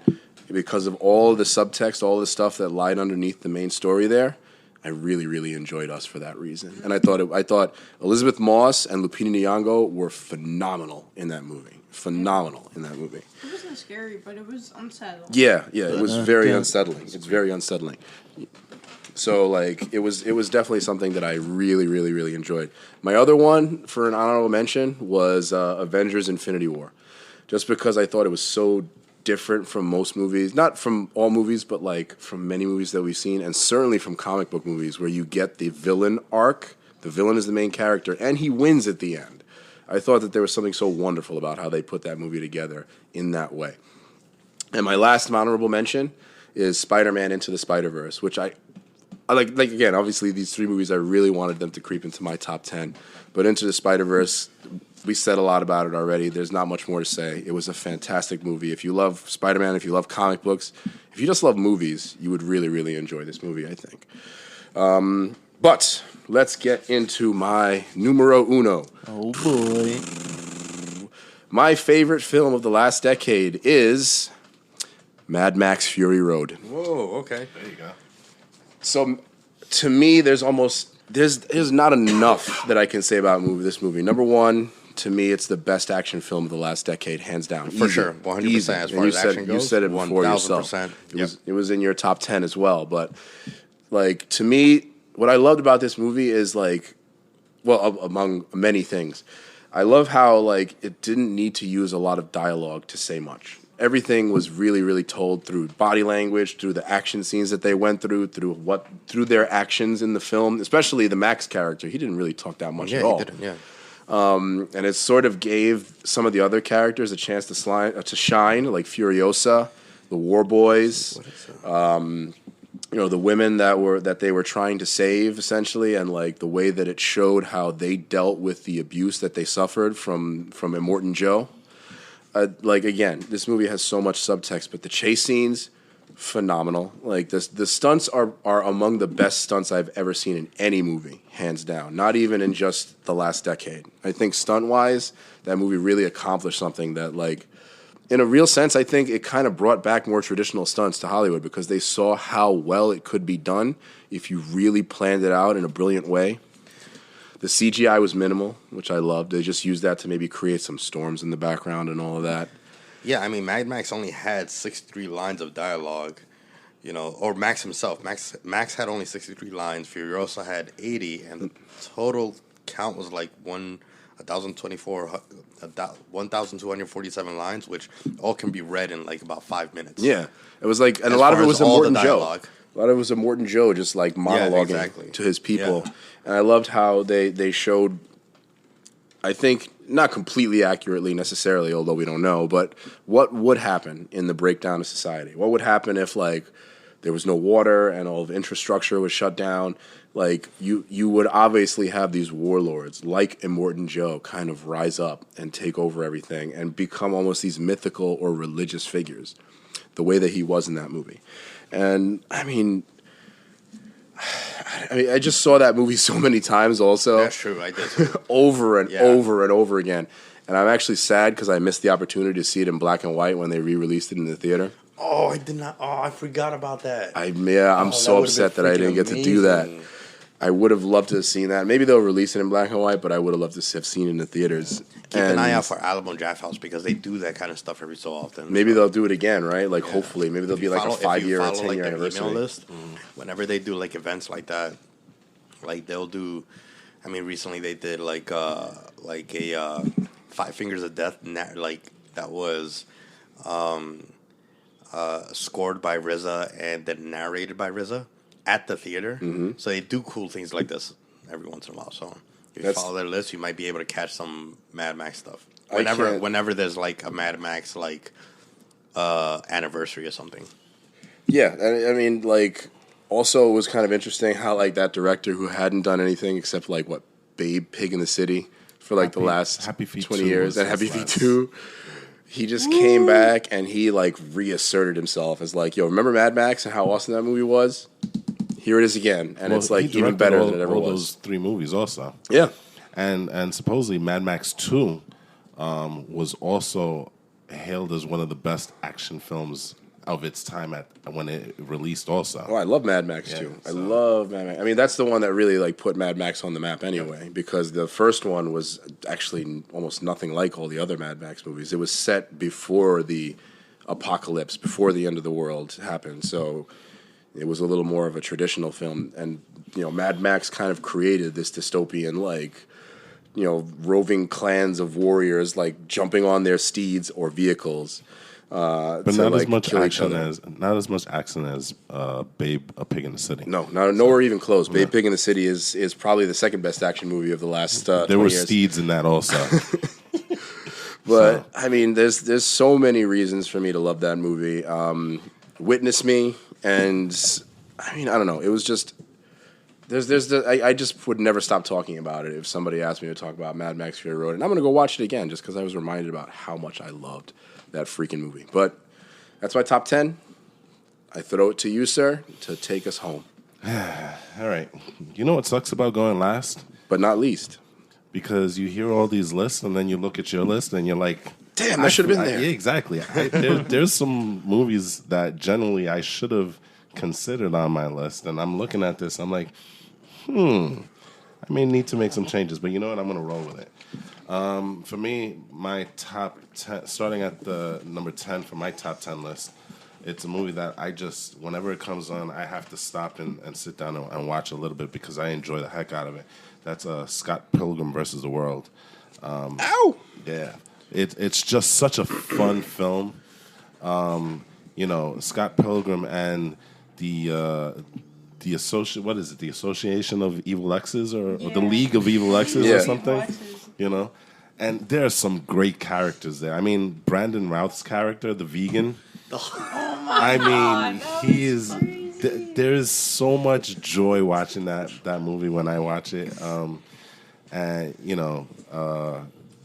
because of all the subtext, all the stuff that lied underneath the main story there, I really, really enjoyed Us for that reason. And I thought Elizabeth Moss and Lupita Nyong'o were phenomenal in that movie. It wasn't scary, but it was unsettling. Yeah, it was very unsettling. It's very unsettling. So, like, it was definitely something that I really, really, really enjoyed. My other one for an honorable mention was Avengers: Infinity War, just because I thought it was so different from most movies, not from all movies, but like from many movies that we've seen, and certainly from comic book movies, where you get the villain arc. The villain is the main character, and he wins at the end. I thought that there was something so wonderful about how they put that movie together in that way. And my last honorable mention is Spider-Man Into the Spiderverse, which I like again, obviously these three movies, I really wanted them to creep into my top 10. But Into the Spider-Verse, we said a lot about it already. There's not much more to say. It was a fantastic movie. If you love Spider-Man, if you love comic books, if you just love movies, you would really, really enjoy this movie, I think. But let's get into my numero uno. Oh boy. My favorite film of the last decade is Mad Max Fury Road. Whoa, okay. There you go. So to me, there's not enough that I can say about this movie. Number one, to me, it's the best action film of the last decade, hands down. For sure, 100%. Easy. As And far as action goes, you said it before 1000%. yourself. It was in your top 10 as well. But like to me, what I loved about this movie is among many things, I love how like it didn't need to use a lot of dialogue to say much. Everything was really, really told through body language, through the action scenes that they went through their actions in the film. Especially the Max character, he didn't really talk that much at all. He didn't. Yeah. And it sort of gave some of the other characters a chance to shine, like Furiosa, the War Boys, the women that they were trying to save, essentially, and like the way that it showed how they dealt with the abuse that they suffered from Immortan Joe. Again, this movie has so much subtext, but the chase scenes, phenomenal. Like the stunts are among the best stunts I've ever seen in any movie, hands down. Not even in just the last decade. I think stunt wise, that movie really accomplished something that, like, in a real sense, I think it kind of brought back more traditional stunts to Hollywood because they saw how well it could be done if you really planned it out in a brilliant way. The CGI was minimal, which I loved. They just used that to maybe create some storms in the background and all of that. Yeah, I mean, Mad Max only had 63 lines of dialogue, or Max himself. Max had only 63 lines. Furiosa had 80, and the total count was like 1,247 lines, which all can be read in like about 5 minutes. Yeah, it was like, and a lot of it was Immortan Joe. A lot of it was Immortan Joe just like monologuing to his people. Yeah. And I loved how they showed, I think, not completely accurately necessarily, although we don't know, but what would happen in the breakdown of society? What would happen if, like, there was no water and all of infrastructure was shut down? Like, you would obviously have these warlords like Immortan Joe kind of rise up and take over everything and become almost these mythical or religious figures, the way that he was in that movie. And, I mean, I just saw that movie so many times also. That's true, I did too. over and over again. And I'm actually sad because I missed the opportunity to see it in black and white when they re-released it in the theater. Oh, I did not. Oh, I forgot about that. I'm so upset that I didn't get to do that. I would have loved to have seen that. Maybe they'll release it in black and white, but I would have loved to have seen it in the theaters. Keep an eye out for Alamo Drafthouse because they do that kind of stuff every so often. Maybe they'll do it again, right? Like, hopefully. Maybe there'll be like a 5-year or 10-year anniversary. Email list, whenever they do like events like that, like they'll do. I mean, recently they did like a 5 Fingers of Death, that was scored by RZA and then narrated by RZA at the theater. Mm-hmm. So they do cool things like this every once in a while. So if you follow their list, you might be able to catch some Mad Max stuff. Whenever there's like a Mad Max anniversary or something. Yeah, I mean, like, also it was kind of interesting how like that director who hadn't done anything except like Babe, Pig in the City for like the last 20 years, and Happy Feet 2. He just came back and he like reasserted himself as like, yo, remember Mad Max and how awesome that movie was? Here it is again, and it's like even better than it ever was. Those 3 movies also. Yeah, and supposedly Mad Max 2 was also hailed as one of the best action films of its time when it released also. Oh, I love Mad Max too. I love Mad Max. I mean, that's the one that really like put Mad Max on the map anyway, because the first one was actually almost nothing like all the other Mad Max movies. It was set before the apocalypse, before the end of the world happened, so it was a little more of a traditional film. And, Mad Max kind of created this dystopian, like, roving clans of warriors, like, jumping on their steeds or vehicles, But to, not like, as much kill each action other. as Babe, A Pig in the City. No, nowhere even close. Babe Pig in the City is probably the second best action movie of the last 20 There were years. steeds in that also. But I mean, there's so many reasons for me to love that movie. Witness Me, and I mean, I don't know. It was just I just would never stop talking about it if somebody asked me to talk about Mad Max Fury Road, and I'm gonna go watch it again just because I was reminded about how much I loved that freaking movie. But that's my top 10. I throw it to you, sir, to take us home, All right. You know what sucks about going last? but not least. Because you hear all these lists, and then you look at your list, and you're like, Damn, that should have been there. Yeah, exactly. There's some movies that generally I should have considered on my list, and I'm looking at this, I'm like, I may need to make some changes, but you know what? I'm going to roll with it. For me, my top 10, starting at the number 10 for my top 10 list, it's a movie that I just, whenever it comes on, I have to stop and sit down and watch a little bit because I enjoy the heck out of it. That's Scott Pilgrim versus the World. Ow! Yeah. It's just such a fun film. Scott Pilgrim and the Association of Evil Exes or the League of Evil Exes or something. And there are some great characters there. I mean, Brandon Routh's character, the vegan. He is. There is so much joy watching that movie when I watch it.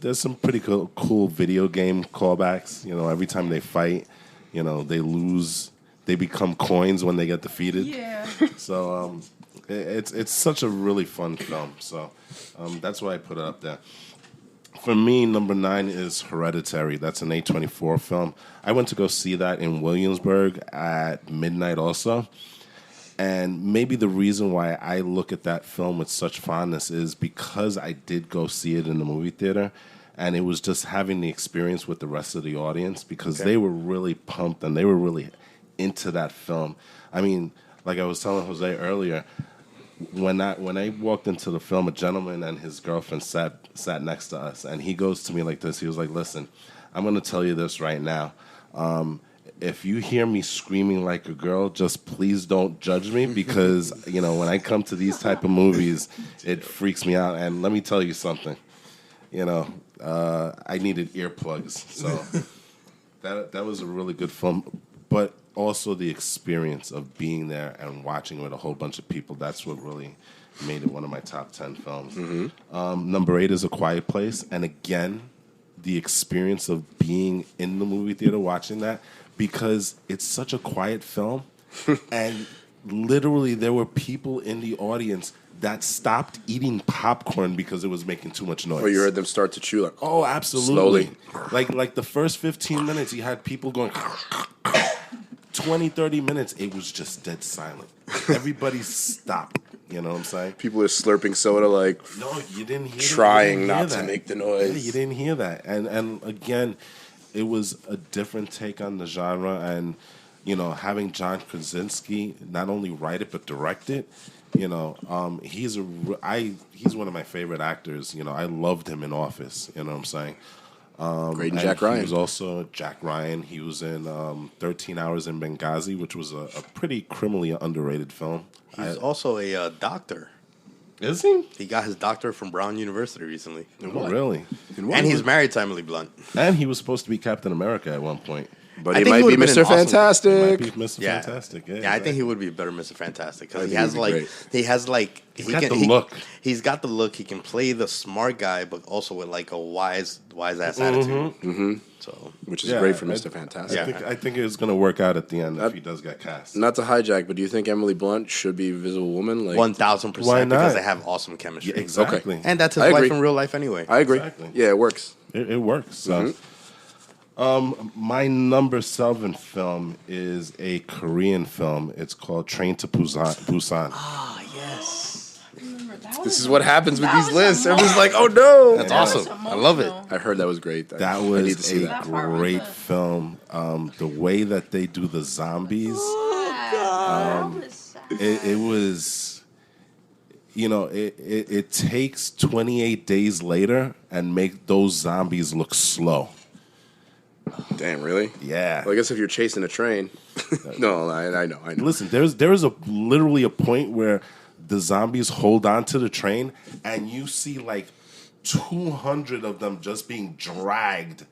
There's some pretty cool video game callbacks. Every time they fight, they lose. They become coins when they get defeated. Yeah. So it's such a really fun film. So that's why I put it up there. For me, number 9 is Hereditary. That's an A24 film. I went to go see that in Williamsburg at midnight also. And maybe the reason why I look at that film with such fondness is because I did go see it in the movie theater. And it was just having the experience with the rest of the audience because they were really pumped and they were really into that film. I mean, like I was telling Jose earlier, when I walked into the film, a gentleman and his girlfriend sat next to us, and he goes to me like this. He was like, "Listen, I'm going to tell you this right now. If you hear me screaming like a girl, just please don't judge me because when I come to these type of movies, it freaks me out. And let me tell you something. I needed earplugs, so that was a really good film, but." Also, the experience of being there and watching with a whole bunch of people, that's what really made it one of my top 10 films. Mm-hmm. Number 8 is A Quiet Place. And again, the experience of being in the movie theater watching that, because it's such a quiet film. And literally, there were people in the audience that stopped eating popcorn because it was making too much noise. Or you heard them start to chew like, oh, absolutely. Slowly. Like the first 15 minutes, you had people going... 20, 30 minutes, it was just dead silent. Everybody stopped. You know what I'm saying? People are slurping soda like, no, you didn't hear trying not to make the noise. Yeah, you didn't hear that. And again, it was a different take on the genre. And, having John Krasinski not only write it, but direct it, he's one of my favorite actors. I loved him in Office. You know what I'm saying? Great, and Jack Ryan. He was also Jack Ryan. He was in 13 Hours in Benghazi, which was a pretty criminally underrated film. He's also a doctor. Is he? He got his doctorate from Brown University recently. Oh, really? And he's married to Emily Blunt. And he was supposed to be Captain America at one point. But he might be Mr. Fantastic. He might be Mr. Fantastic. Yeah, exactly. I think he would be a better Mr. Fantastic because he's got the look. He's got the look. He can play the smart guy, but also with like a wise ass attitude. Mm-hmm. So, which is great for Mr. Fantastic. I think it's going to work out at the end if he does get cast. Not to hijack, but do you think Emily Blunt should be Invisible Woman? 1,000%. Because they have awesome chemistry. Yeah, exactly. Okay. And that's his wife in real life anyway. I agree. Exactly. Yeah, it works. It works. So. My number 7 film is a Korean film. It's called Train to Busan. Ah, yes. This is what happens with these lists. Everyone's like, oh no. That's awesome. I love it. I heard that was great. That was a great film. The way that they do the zombies. It was, it takes 28 days later and make those zombies look slow. Damn, really? Yeah. Well, I guess if you're chasing a train. No, I know. Listen, there's literally a point where the zombies hold on to the train, and you see like 200 of them just being dragged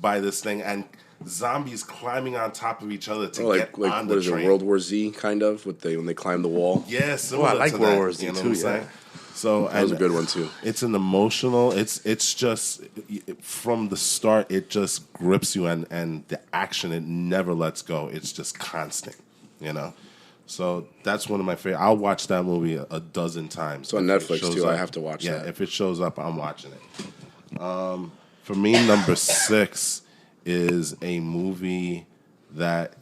by this thing, and zombies climbing on top of each other to get on the what is train. it, World War Z kind of when they climb the wall? Yeah, similar I like to World that, War Z you know too, what I'm saying? yeah. So That was a good one too. It's an emotional. It's just from the start. It just grips you, and the action, it never lets go. It's just constant, you know. So that's one of my favorite. I'll watch that movie a dozen times. It's on If it Netflix shows too. up. I have to watch that. Yeah, if it shows up, I'm watching it. For me, number 6 is a movie that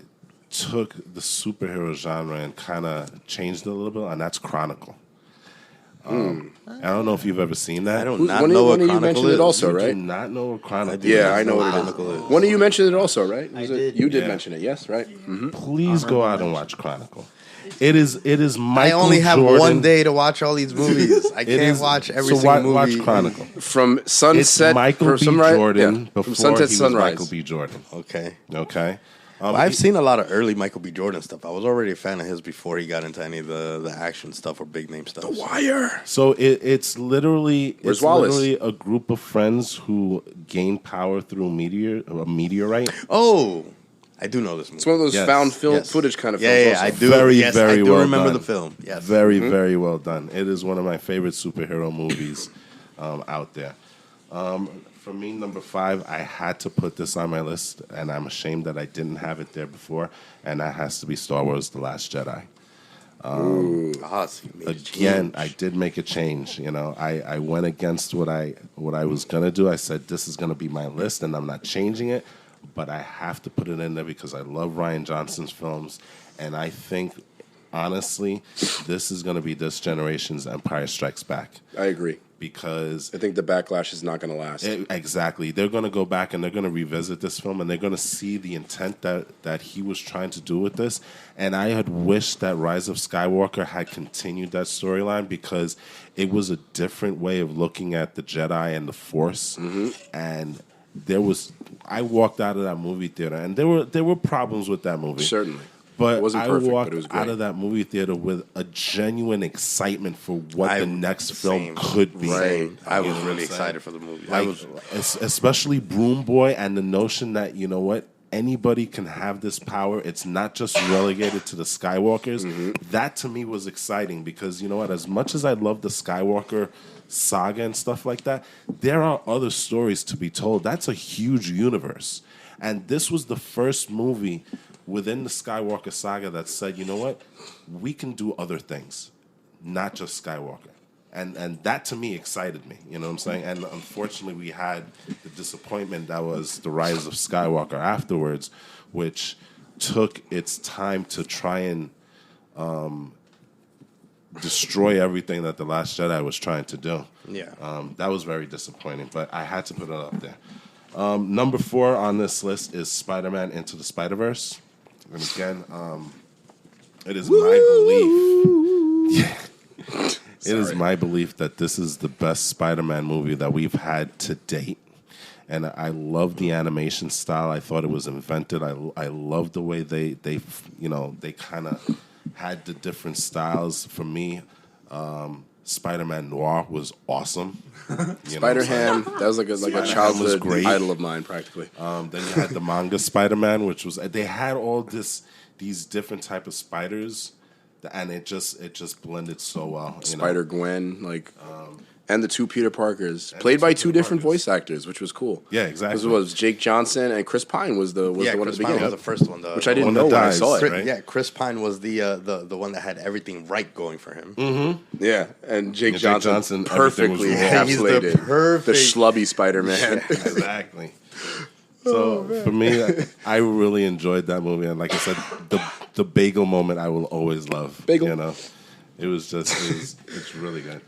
took the superhero genre and kind of changed it a little bit, and that's Chronicle. I don't know if you've ever seen that. I don't One not of know what you Chronicle mentioned is. it also, You right? do not know what Chronicle Yeah, is. I know what it Chronicle is. is. One of you mentioned it also, right? I did. You did Yeah. mention it, yes, right? Mm-hmm. Please go out and watch Chronicle. It is Michael I only have Jordan. one day to watch all these movies. I can't watch every single movie. Watch Chronicle. From It's sunset, Michael from B. sunrise- Jordan yeah, before from sunset he was sunrise. Michael B. Jordan. Okay. Okay? Well, I've seen a lot of early Michael B. Jordan stuff. I was already a fan of his before he got into any of the action stuff or big name stuff. Wire. So it's literally Where's Wallace? a group of friends who gain power through a meteorite. Oh, I do know this movie. It's one of those Yes, found film yes. footage kind of Yeah, films. yeah, also. I do. Very, yes, very I do well remember done. the film. Yes. Very, very well done. It is one of my favorite superhero movies out there. For me, number 5, I had to put this on my list, and I'm ashamed that I didn't have it there before, and that has to be Star Wars The Last Jedi. So you made a Again, change. I did make a change. You know, I went against what I was gonna do. I said this is gonna be my list, and I'm not changing it. But I have to put it in there because I love Rian Johnson's films, and I think honestly, this is gonna be this generation's Empire Strikes Back I agree. because I think the backlash is not going to last. exactly. They're going to go back and they're going to revisit this film and they're going to see the intent that he was trying to do with this. And I had wished that Rise of Skywalker had continued that storyline because it was a different way of looking at the Jedi and the Force. And I walked out of that movie theater and there were problems with that movie. Certainly. But It wasn't I perfect, walked but it was great. out of that movie theater with a genuine excitement for what the next Same. film could be. Right. I was You know what really I'm saying? excited for the movie. Especially Broom Boy and the notion that, you know what, anybody can have this power. It's not just relegated to the Skywalkers. That to me was exciting because, you know what, as much as I love the Skywalker saga and stuff like that, there are other stories to be told. That's a huge universe. And this was the first movie within the Skywalker saga that said, you know what, we can do other things, not just Skywalker. And that to me excited me, you know what I'm saying? And unfortunately we had the disappointment that was the Rise of Skywalker afterwards, which took its time to try and destroy everything that The Last Jedi was trying to do. Yeah. That was very disappointing, but I had to put it up there. Number 4 on this list is Spider-Man Into the Spider-Verse. And again, it is my belief. It is my belief that this is the best Spider-Man movie that we've had to date. And I love the animation style. I thought it was invented. I love the way they kind of had the different styles. For me, Spider-Man Noir was awesome. Spider-Ham, that was like a Spider-Ham was childhood great. idol of mine, practically. Then you had the manga Spider-Man, which was they had all these different type of spiders, and it just blended so well. Spider-Gwen, and the 2 Peter Parkers, played by 2 different voice actors, which was cool. Yeah, exactly. This was Jake Johnson, and Chris Pine was the one at Chris the Pine beginning. was the first one, which I didn't one know that when I dies, saw it. right? Yeah, Chris Pine was the one that had everything right going for him. Yeah, and Jake Jake Johnson, Johnson, everything was perfectly wrong. He's the encapsulated perfect- the schlubby Spider-Man. Exactly. So for me, I really enjoyed that movie, and like I said, the bagel moment I will always love. Bagel. You know, it's really good.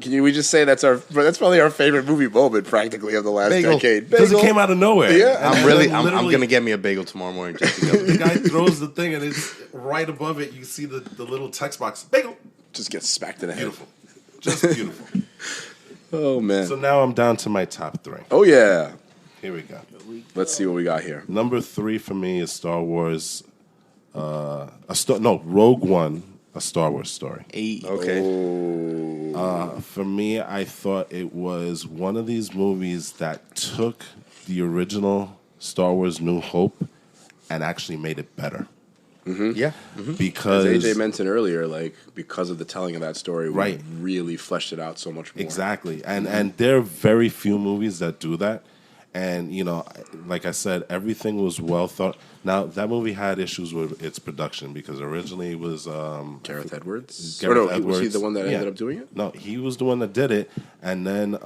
We just say that's probably our favorite movie moment, practically, of the last Bagel. decade. Because it Bagel. came out of nowhere. Yeah. And I'm literally, gonna get me a bagel tomorrow morning just because. the guy throws the thing, and it's right above it. You see the little text box. Bagel. Just gets smacked in the head. Beautiful. Just beautiful. Oh man. So now I'm down to my top 3. Oh yeah. Here we go. Let's see what we got here. Number 3 for me is Star Wars. Rogue One, a Star Wars story. Okay. For me, I thought it was one of these movies that took the original Star Wars New Hope and actually made it better. Yeah. Because As AJ mentioned earlier, like because of the telling of that story, Right. we really fleshed it out so much more. Exactly. And there are very few movies that do that. And, like I said, everything was well thought. Now, that movie had issues with its production because originally it was... Gareth Edwards? Gareth Was he Edwards. the one that Yeah. ended up doing it? No, he was the one that did it. And then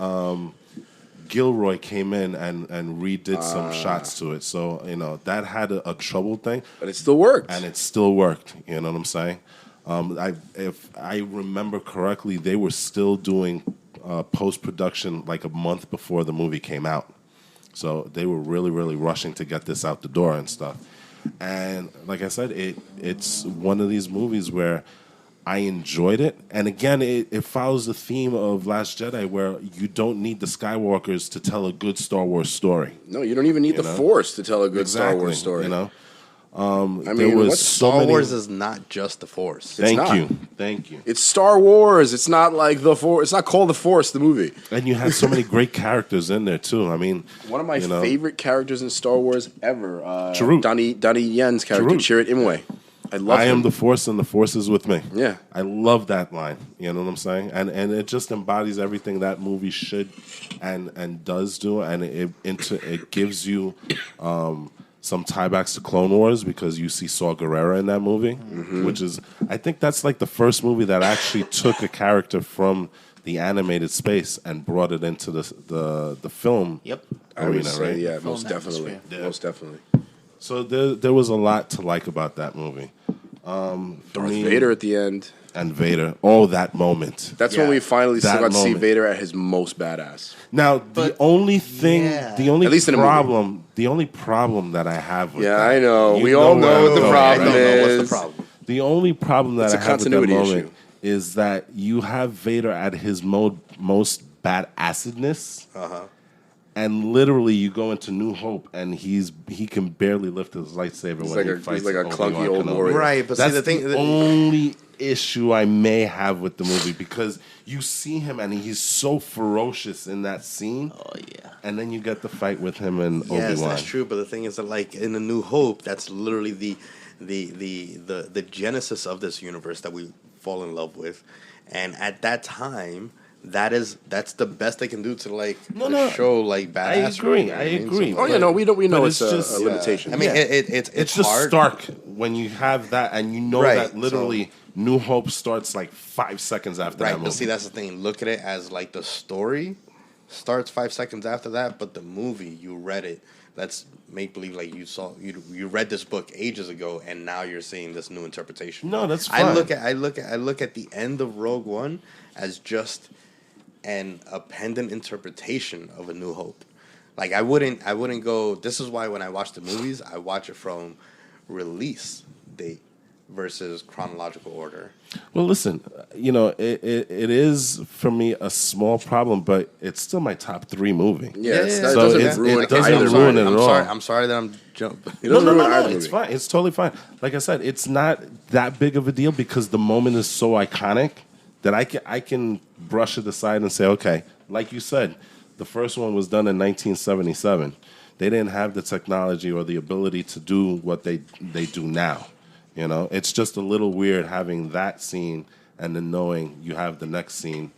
Gilroy came in and redid some shots to it. So, that had a trouble thing. But it still worked. And it still worked. You know what I'm saying? If I remember correctly, they were still doing post-production like a month before the movie came out. So they were really, really rushing to get this out the door and stuff. And like I said, it's one of these movies where I enjoyed it. And again, it follows the theme of Last Jedi where you don't need the Skywalkers to tell a good Star Wars story. No, you don't even need the Force to tell a good Star Wars story. I mean, was what's Star Wars is not just the Force. It's not. Thank you. It's Star Wars. It's not like the Force. It's not called the Force, the movie. And you had so many great characters in there too. I mean, One of my favorite characters in Star Wars ever. Chirrut. Donnie Yen's character, Chirrut. Chirrut Imwe. I love I him. am the Force and the Force is with me. Yeah. I love that line. You know what I'm saying? And it just embodies everything that movie should and does do. And it gives you some tiebacks to Clone Wars because you see Saw Gerrera in that movie, which is, I think that's like the first movie that actually took a character from the animated space and brought it into the film I would arena, say, right? yeah, Film most definitely. atmosphere. Most definitely. So there was a lot to like about that movie. For Darth me, Vader at the end. and Vader. Oh, that moment. That's when we finally That got to see moment. Vader at his most badass. Now, the only thing, yeah. the only At least in a problem, the only problem that I have with Yeah, that, I know. you We all know where what I'm the going. problem I don't know what's is. the problem. The only problem that It's I a have with that continuity moment issue. is that you have Vader at his most bad-assedness, and literally you go into New Hope and he can barely lift his lightsaber when like he a- fights he's like a Obi-Wan clunky old Kenobi. warrior. Right, but see, That's the thing... only issue I may have with the movie because you see him and he's so ferocious in that scene. Oh yeah. And then you get the fight with him and Yes, Obi-Wan. that's true. But the thing is that, like, in A New Hope, that's literally the genesis of this universe that we fall in love with. And at that time, that's the best they can do to show like badass. I agree. Oh yeah, no, we know But it's a limitation. I mean, Yeah. it's just hard. stark when you have that and you know Right, that literally New Hope starts like 5 seconds after Right, that but movie. see, that's the thing. Look at it as like the story starts 5 seconds after that, but the movie, you read it. Let's make believe like you read this book ages ago, and now you're seeing this new interpretation. No, that's fine. I look at the end of Rogue One as just a pendant interpretation of A New Hope. Like I wouldn't go. This is why when I watch the movies, I watch it from release date versus chronological order. Well, listen, it is for me a small problem, but it's still my top 3 movie. Yeah, Yeah, that so doesn't it ruin doesn't either ruin movie. it at I'm all. sorry. I'm sorry that I'm jumping. It doesn't ruin either It's movie. fine. It's totally fine. Like I said, it's not that big of a deal because the moment is so iconic that I can brush it aside and say, okay, like you said, the first one was done in 1977. They didn't have the technology or the ability to do what they do now. It's just a little weird having that scene and then knowing you have the next scene.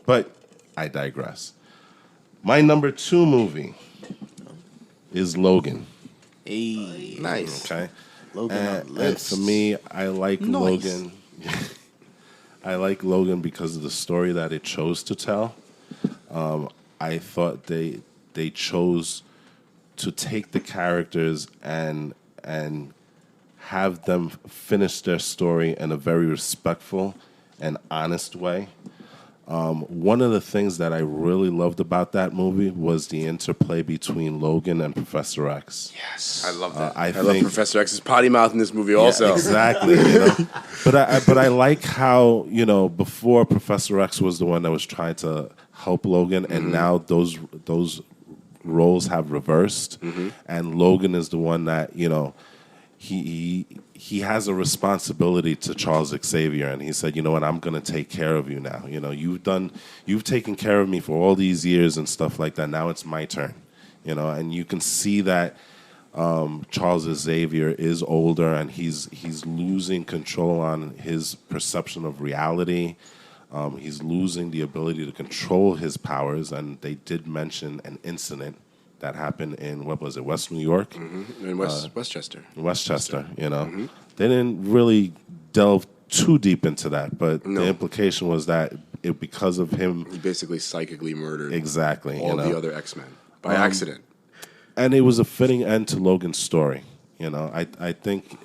But I digress. My number 2 movie is Logan. Hey, Nice. Okay. Logan on the And list. for me, I like Nice. Logan. I like Logan because of the story that it chose to tell. I thought they chose to take the characters and have them finish their story in a very respectful and honest way. One of the things that I really loved about that movie was the interplay between Logan and Professor X. Yes, I love that. I I love think Professor X's potty mouth in this movie. Also, exactly. But I like how before Professor X was the one that was trying to help Logan, and now those roles have reversed, and Logan is the one that he has a responsibility to Charles Xavier, and he said, you know what, I'm going to take care of you now. You've taken care of me for all these years and stuff like that. Now it's my turn. And you can see that Charles Xavier is older, and he's losing control on his perception of reality. He's losing the ability to control his powers, and they did mention an incident that happened in, what was it, West New York? In Westchester. Westchester, They didn't really delve too deep into that, but the implication was that because of him... He basically psychically murdered all the other X-Men by accident. And it was a fitting end to Logan's story. I think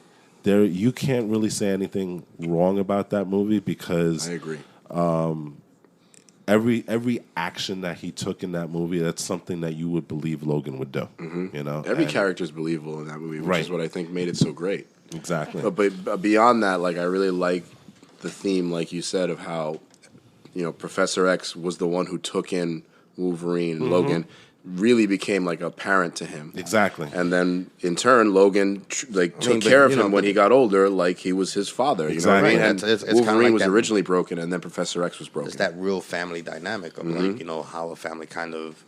you can't really say anything wrong about that movie because... I agree. Every action that he took in that movie, that's something that you would believe Logan would do. Every character is believable in that movie, which is what I think made it so great. Exactly. But beyond that, I really like the theme, like you said, of how Professor X was the one who took in Wolverine and Logan. Really became like a parent to him. Exactly. And then in turn, Logan took care of him when he got older, like he was his father. Exactly. You know what I mean? And It's Wolverine like was that. originally broken, and then Professor X was broken. It's that real family dynamic of how a family kind of,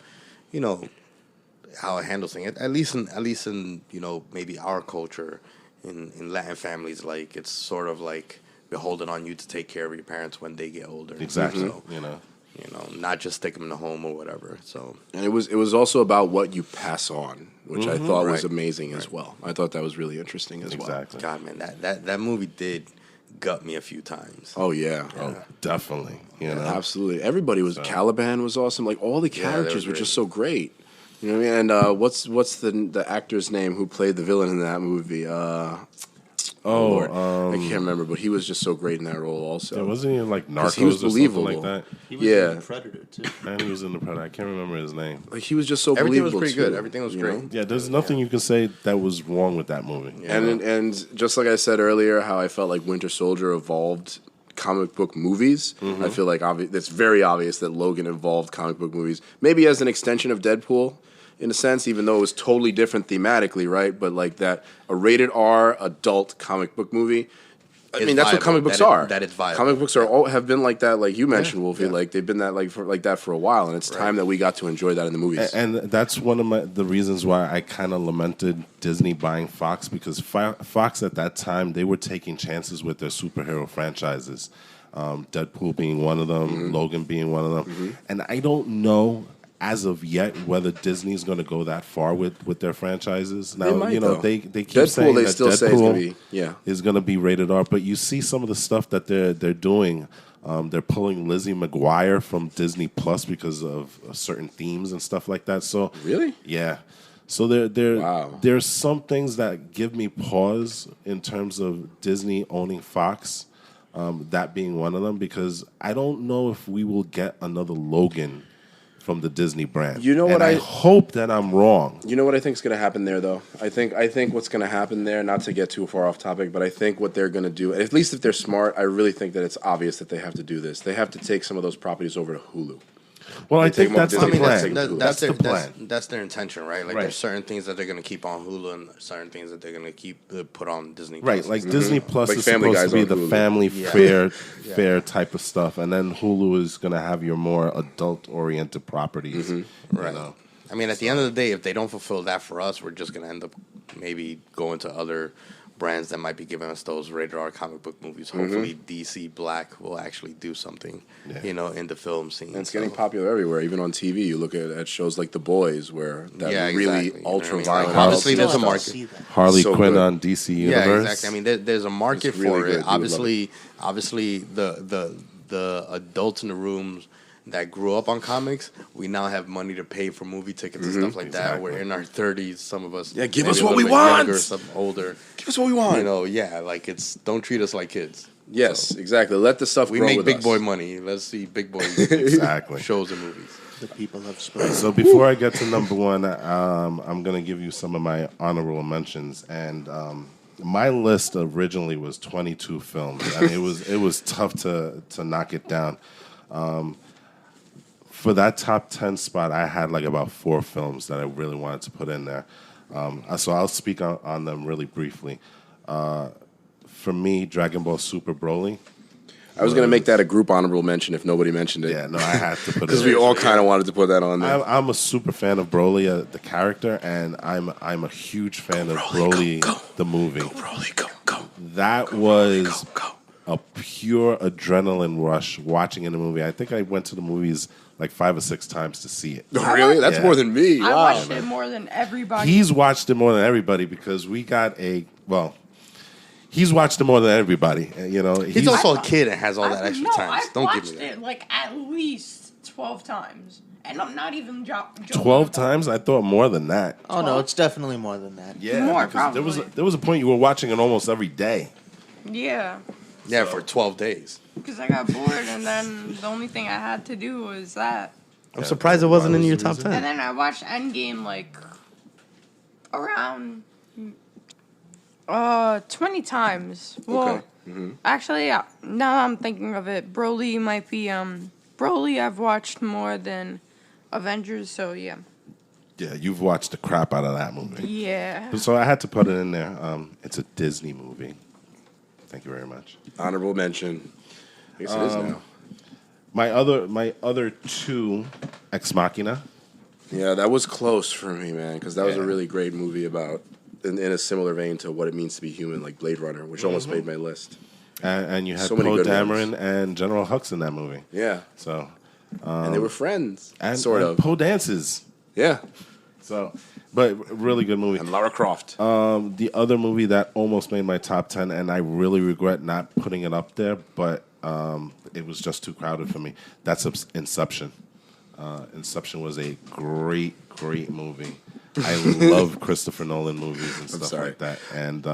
how it handles things. At least in maybe our culture, in Latin families, it's sort of like beholden on you to take care of your parents when they get older. Exactly. So, not just stick them in the home or whatever. So, and it was also about what you pass on, which I thought was amazing as well. I thought that was really interesting as well. Exactly. God, man, that movie did gut me a few times. Oh yeah. Oh, definitely. Absolutely. Everybody was. Caliban was awesome. All the characters were just so great. You know what I mean? And what's the actor's name who played the villain in that movie? Lord. I can't remember, but he was just so great in that role also. Yeah, wasn't he in Narcos he was or believable. something like that? He was in the Predator too. And he was in the Predator. I can't remember his name. He was just so Everything was believable. pretty too, good. Everything was great. Yeah, there's nothing you can say that was wrong with that movie. Yeah. And just like I said earlier, how I felt like Winter Soldier evolved comic book movies. I feel like it's very obvious that Logan involved comic book movies, maybe as an extension of Deadpool, in a sense, even though it was totally different thematically, right? But a rated R adult comic book movie. I mean, that's what comic books are. That is viable. Comic books have been like that, like you mentioned, Wolfie. They've been that for a while, and it's time that we got to enjoy that in the movies. And that's one of the reasons why I kind of lamented Disney buying Fox, because Fox at that time, they were taking chances with their superhero franchises. Deadpool being one of them, Logan being one of them. And I don't know as of yet whether Disney's going to go that far with their franchises. Now, they might, they keep Deadpool, saying they that still Deadpool say it's going to be, is going to be rated R, but you see some of the stuff that they're doing. They're pulling Lizzie McGuire from Disney Plus because of certain themes and stuff like that. So really, yeah. So there's some things that give me pause in terms of Disney owning Fox. That being one of them, because I don't know if we will get another Logan from the Disney brand. You know what? I hope that I'm wrong. You know what I think is going to happen there, though? I think what's going to happen there, not to get too far off topic, but I think what they're going to do, at least if they're smart, I really think that it's obvious that they have to do this. They have to take some of those properties over to Hulu. Well, I think that's the plan. That's the plan. That's their intention, right? There's certain things that they're going to keep on Hulu and certain things that they're going to keep put on Disney Plus. Right, Disney Plus is Family supposed to be Guy's the on Hulu. family fair type of stuff, and then Hulu is going to have your more adult-oriented properties. Right. I mean, at the end of the day, if they don't fulfill that for us, we're just going to end up maybe going to other brands that might be giving us those rated R comic book movies. Hopefully DC Black will actually do something, in the film scene. And it's getting popular everywhere, even on TV. You look at shows like The Boys, where that really ultra-violent... Obviously, there's a market. Harley Quinn on DC Universe. Yeah, exactly. I mean, there's a market for it. Obviously, the adults in the rooms that grew up on comics, we now have money to pay for movie tickets and stuff like that. We're in our 30s, some of us. Yeah, give us what we want. Younger, some older. Give us what we want. Don't treat us like kids. Yes, exactly. Let the stuff grow with us. We make big boy money. Let's see big boy shows and movies. The people have spoken. So before I get to number one, I'm going to give you some of my honorable mentions. And my list originally was 22 films, and it was tough to knock it down. for that top 10 spot, I had like about 4 films that I really wanted to put in there. So I'll speak on them really briefly. For me, Dragon Ball Super Broly. I was going to make that a group honorable mention if nobody mentioned it. Yeah, no, I had to put it Because we all kind of wanted to put that on there. I'm a super fan of Broly, the character, and I'm a huge fan of Broly, the movie. Go, Broly, go, go. That was Go. a pure adrenaline rush watching in the movie. I think I went to the movies like 5 or 6 times to see it. Oh, really? That's Yeah. more than me. I Wow. watched it more than everybody. He's watched it more than everybody because we got he's watched it more than everybody. You know, He's also a kid and has all that extra time. I've Don't give watched me that. it like at least 12 times. And I'm not even joking. 12 times. I thought more than that. Oh no, it's definitely more than that. Yeah, More, because probably. there was a point you were watching it almost every day. Yeah. Yeah, for 12 days. Because I got bored, and then the only thing I had to do was that. I'm surprised it wasn't in Why your was the top reason? 10. And then I watched Endgame like around 20 times. Well, Okay. actually, yeah, now I'm thinking of it, Broly might be Broly I've watched more than Avengers, so yeah. Yeah, you've watched the crap out of that movie. Yeah. So I had to put it in there. It's a Disney movie. Thank you very much. Honorable mention. I guess it is now. My other 2, Ex Machina. Yeah, that was close for me, man, because that was a Yeah. really great movie about, in a similar vein to what it means to be human, like Blade Runner, which almost made my list. And you had So many Poe good Dameron ones. and General Hux in that movie. Yeah, So and they were friends, and sort of. Poe dances. Yeah, So, but really good movie. and Lara Croft. The other movie that almost made my top 10, and I really regret not putting it up there, but it was just too crowded for me. That's Inception. Inception was a great movie. I love Christopher Nolan movies and stuff sorry. like that, and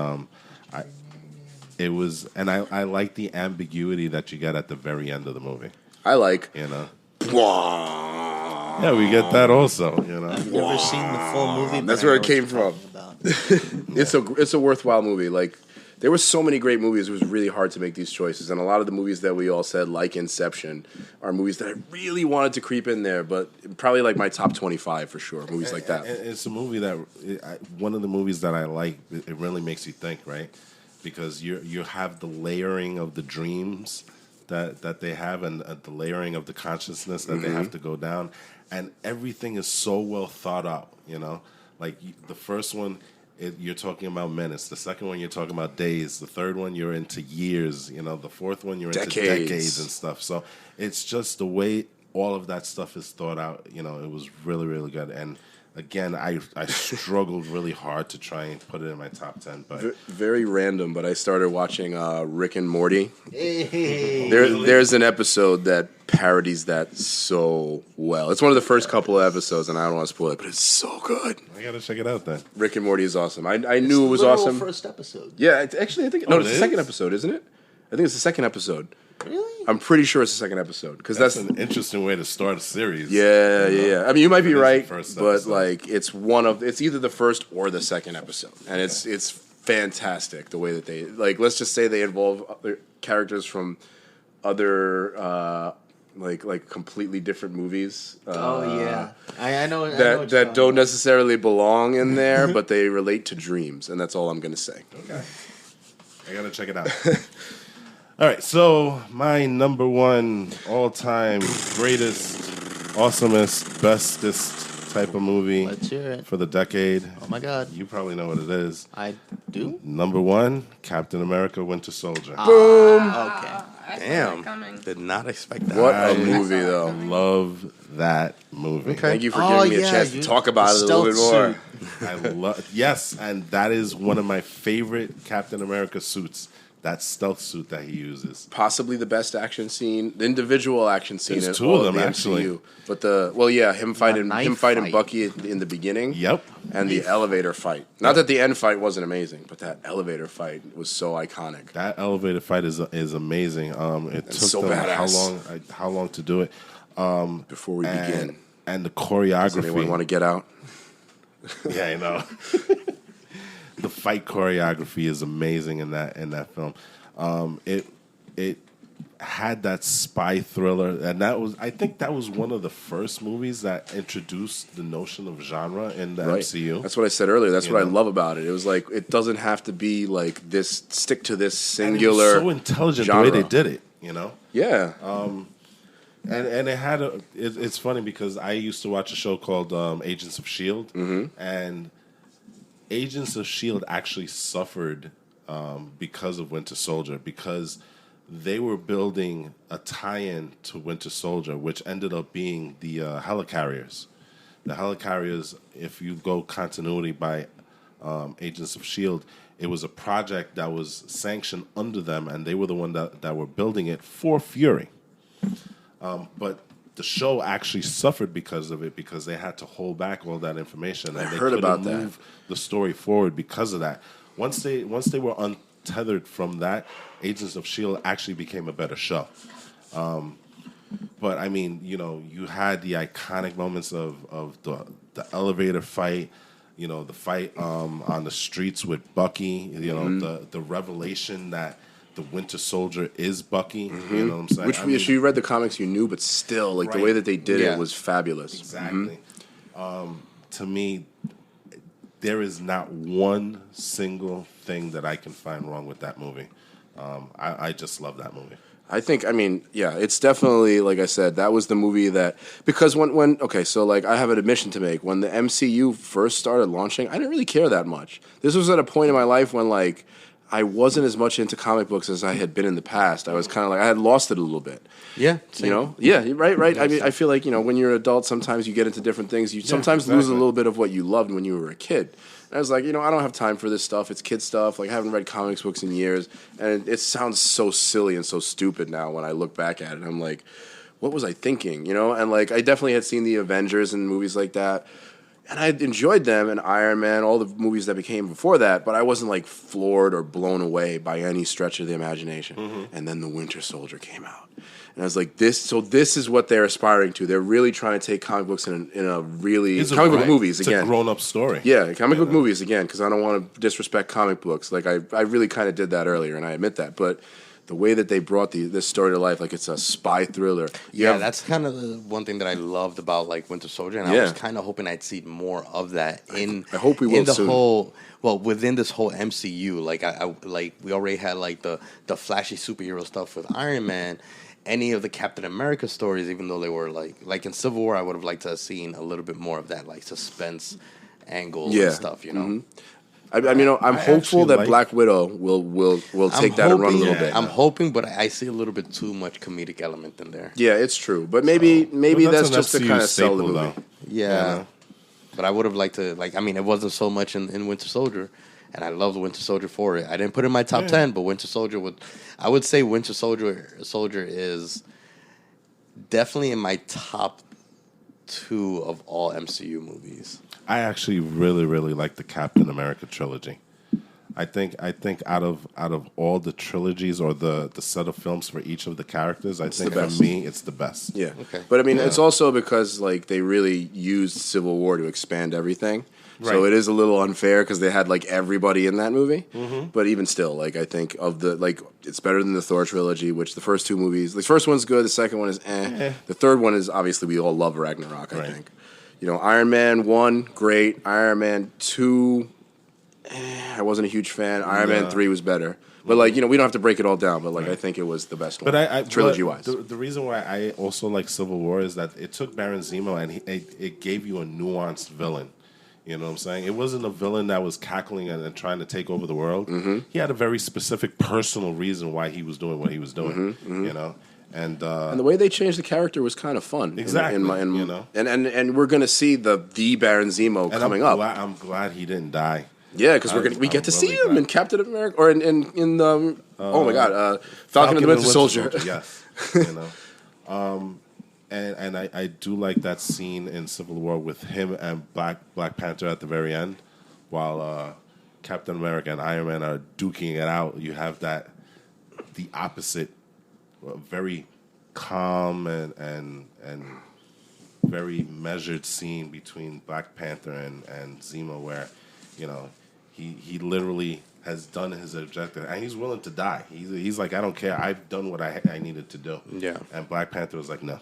I like the ambiguity that you get at the very end of the movie. I like. You know, Bwah. yeah, we get that also. You know, I've never seen the full movie. but That's I where know it came what you're from. talking about. It's a worthwhile movie. Like, there were so many great movies. It was really hard to make these choices, and a lot of the movies that we all said, like Inception, are movies that I really wanted to creep in there. But probably like my top 25 for sure. Movies like that. It's a movie that one of the movies that I like. It really makes you think, right? Because you have the layering of the dreams that they have, and the layering of the consciousness that they have to go down, and everything is so well thought out. You know, like the first one. You're talking about minutes. The second one, you're talking about days. The third one, you're into years. You know, the fourth one, you're into decades and stuff. So it's just the way all of that stuff is thought out. You know, it was really, really good. And again, I struggled really hard to try and put it in my top 10. But Very random, but I started watching Rick and Morty. Hey. There's an episode that parodies that so well. It's one of the first couple of episodes, and I don't want to spoil it, but it's so good. I gotta check it out then. Rick and Morty is awesome. I knew it was Literal awesome. First episode. Yeah, I think Oh, it's it the is? second episode, isn't it? I think it's the second episode. Really? I'm pretty sure it's the second episode because That's that's an interesting way to start a series. yeah. I mean, you might be It is the right, first but episode. like it's either the first or the second episode, and it's fantastic the way that they like. Let's just say they involve other characters from other like completely different movies. Oh yeah, I know I know That what that you're don't talking necessarily belong in there, but they relate to dreams, and that's all I'm gonna say. Okay. I gotta check it out. All right, so my number 1 all-time greatest, awesomest, bestest type of movie Let's hear it. for the decade. Oh my god, You probably know what it is. I do. Number 1, Captain America: Winter Soldier. Okay. I saw Damn. it coming. Did not expect that. What I- a movie, though! Love that movie. Thank you for Oh, giving me a yeah, chance to you- talk about it a little bit stealth more. I love yes, and that is one of my favorite Captain America suits. That stealth suit that he uses. Possibly the best action scene, the individual action scene There's in two all of of them, the actually. MCU. But him fighting knife fight. Bucky in the beginning. Yep. And the elevator fight. Not that the end fight wasn't amazing, but that elevator fight was so iconic. That elevator fight is amazing. It took so them badass. how long to do it. Before we begin, And the does anyone choreography. want to get out? Yeah, you know. The fight choreography is amazing in that film. had that spy thriller, and I think that was one of the first movies that introduced the notion of genre in the MCU. That's what I said earlier. That's what I know? love about it. It was like it doesn't have to be like this. Stick to this singular. And it was so intelligent genre. the way they did it. Yeah. And it had it's funny because I used to watch a show called Agents of Shield, and Agents of Shield actually suffered because of Winter Soldier, because they were building a tie-in to Winter Soldier, which ended up being the helicarriers. The helicarriers, if you go continuity by Agents of Shield, it was a project that was sanctioned under them, and they were the one that were building it for Fury. But the show actually suffered because of it, because they had to hold back all that information, and they couldn't move the story forward because of that. Once they were untethered from that, Agents of S.H.I.E.L.D. actually became a better show. But I mean, you had the iconic moments of the elevator fight, the fight on the streets with Bucky, the revelation that the Winter Soldier is Bucky. You know what I'm saying? Which, if you read the comics, you knew, but still, like the way that they did it was fabulous. Exactly. To me, there is not one single thing that I can find wrong with that movie. I just love that movie. It's definitely, like I said, that was the movie that, because I have an admission to make. When the MCU first started launching, I didn't really care that much. This was at a point in my life when, like, I wasn't as much into comic books as I had been in the past. I was kind of like, I had lost it a little bit. Yeah. Same. Yeah, right. I mean, I feel like, when you're an adult, sometimes you get into different things. You sometimes lose a little bit of what you loved when you were a kid. And I was like, I don't have time for this stuff. It's kid stuff. Like, I haven't read comics books in years. And it sounds so silly and so stupid now when I look back at it. I'm like, what was I thinking, And, like, I definitely had seen the Avengers and movies like that. And I enjoyed them, and Iron Man, all the movies that became before that, but I wasn't, like, floored or blown away by any stretch of the imagination. And then the Winter Soldier came out. And I was like, this is what they're aspiring to. They're really trying to take comic books in a really... comic book movies, again. It's a grown-up story. Yeah, comic book movies, again, because I don't want to disrespect comic books. Like, I really kind of did that earlier, and I admit that. But the way that they brought this story to life, like it's a spy thriller. That's kind of the one thing that I loved about like Winter Soldier, and I was kind of hoping I'd see more of that in. I hope we will in the soon. Within this whole MCU. Like we already had like the flashy superhero stuff with Iron Man. Any of the Captain America stories, even though they were like in Civil War, I would have liked to have seen a little bit more of that like suspense angle and stuff. I'm hopeful that Black Widow will take that and run a little bit. I'm hoping, but I see a little bit too much comedic element in there. Yeah, it's true. But maybe that's just to kind of sell the movie. Though. Yeah. But I would have liked to, it wasn't so much in Winter Soldier, and I loved Winter Soldier for it. I didn't put it in my top 10, but Winter Soldier I would say Winter Soldier is definitely in my top 2 of all MCU movies. I actually really, really like the Captain America trilogy. I think out of all the trilogies or the set of films for each of the characters, I think for me it's the best. Yeah. Okay. But it's also because like they really used Civil War to expand everything. Right. So it is a little unfair because they had like everybody in that movie. But even still, like I think of it's better than the Thor trilogy, which the first 2 movies, the first one's good, the second one is The third one is obviously we all love Ragnarok, I think. Iron Man 1, great. Iron Man 2, I wasn't a huge fan. Iron Man 3 was better. But, we don't have to break it all down. But, I think it was the best one, trilogy-wise. The reason why I also like Civil War is that it took Baron Zemo and it gave you a nuanced villain. You know what I'm saying? It wasn't a villain that was cackling and trying to take over the world. He had a very specific personal reason why he was doing what he was doing, And the way they changed the character was kind of fun. Exactly. And we're going to see the Baron Zemo coming up. I'm glad he didn't die. Yeah, because we get to see him in Captain America or in Falcon and the Winter Soldier. Yes. And I do like that scene in Civil War with him and Black Panther at the very end, while Captain America and Iron Man are duking it out. You have the opposite, very calm and very measured scene between Black Panther and Zemo, where he literally has done his objective, and he's willing to die. He's like, I don't care. I've done what I needed to do. Yeah. And Black Panther was like, no,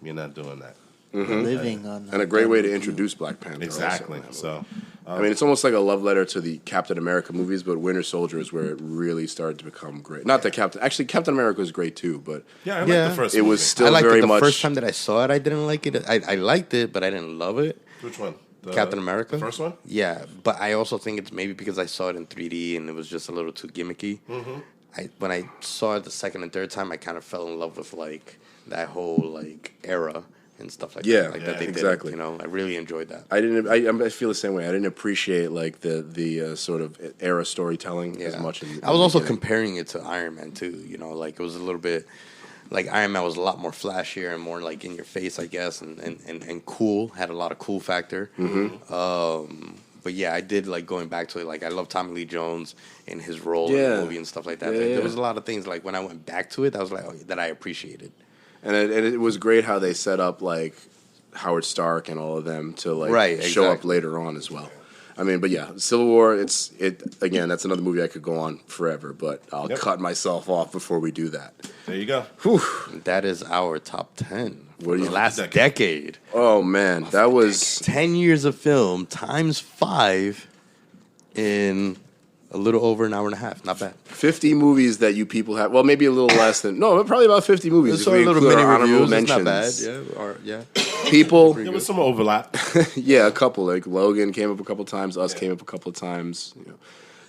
you're not doing that. Living on And a great way to introduce Black Panther. Exactly. Also. So, I mean, it's almost like a love letter to the Captain America movies, but Winter Soldier is where it really started to become great. Not that Captain America was great too, but yeah, I like Yeah. the first it movie. was still I liked very it the much. first time that I saw it. I didn't like it. I liked it, but I didn't love it. Which one? Captain America. The first one? Yeah, but I also think it's maybe because I saw it in 3D and it was just a little too gimmicky. When I saw it the second and third time, I kind of fell in love with like that whole like era and stuff like Yeah, that. Like yeah, that they exactly. did. You know, I really enjoyed that. I feel the same way. I didn't appreciate like the sort of era storytelling as much. I was also comparing it to Iron Man too. You know, like it was a little bit like Iron Man was a lot more flashier and more like in your face, I guess, and cool. Had a lot of cool factor. But yeah, I did like going back to it. Like I love Tommy Lee Jones in his role in the movie and stuff like that. Yeah, Like, yeah. There was a lot of things like when I went back to it, I was like that I appreciated. And it was great how they set up like Howard Stark and all of them to like Right, show up exactly. laher on as well. I mean, but yeah, Civil War. Again. That's another movie I could go on forever, but I'll cut myself off before we do that. There you go. That is our top 10 What for do the you- last decade. Oh man, that was 10 years of film times 5 in a little over an hour and a half. Not bad. 50 movies that you people have. Well, maybe a little less than. No, probably about 50 movies. So if we a little include mini our honorable reviews. It's not mentions. bad. Yeah. Or, yeah. People, There was some overlap. yeah, a couple. Like Logan came up a couple times. Us came up a couple of times. You know.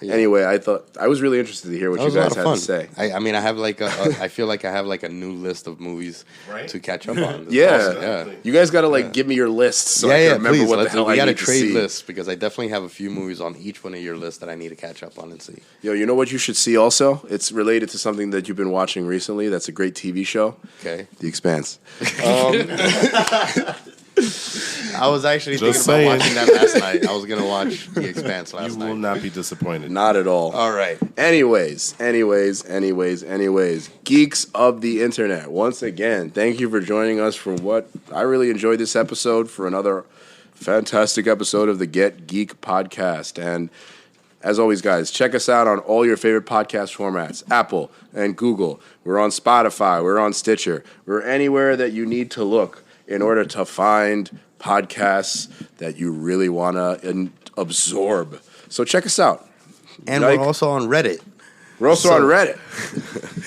Anyway, I was really interested to hear what That you was a lot guys of had fun. to say. I mean, I have like I feel like I have like a new list of movies Right. to catch up on. This Yeah. also, yeah. You guys got to give me your lists so I can remember please. what the Let's- hell we I gotta need to trade see. lists because I definitely have a few movies on each one of your lists that I need to catch up on and see. Yo, you know what you should see also? It's related to something that you've been watching recently. That's a great TV show. Okay. The Expanse. I was actually Just thinking saying. about watching that last night. I was gonna watch The Expanse You last will night. not be disappointed. Not at all. All right. Anyways, geeks of the internet. Once again, thank you for joining us for what I really enjoyed this episode, for another fantastic episode of the Get Geek podcast. And as always, guys, check us out on all your favorite podcast formats, Apple and Google. We're on Spotify. We're on Stitcher. We're anywhere that you need to look in order to find podcasts that you really want to absorb. So check us out. And Like- we're also on Reddit. We're also on Reddit.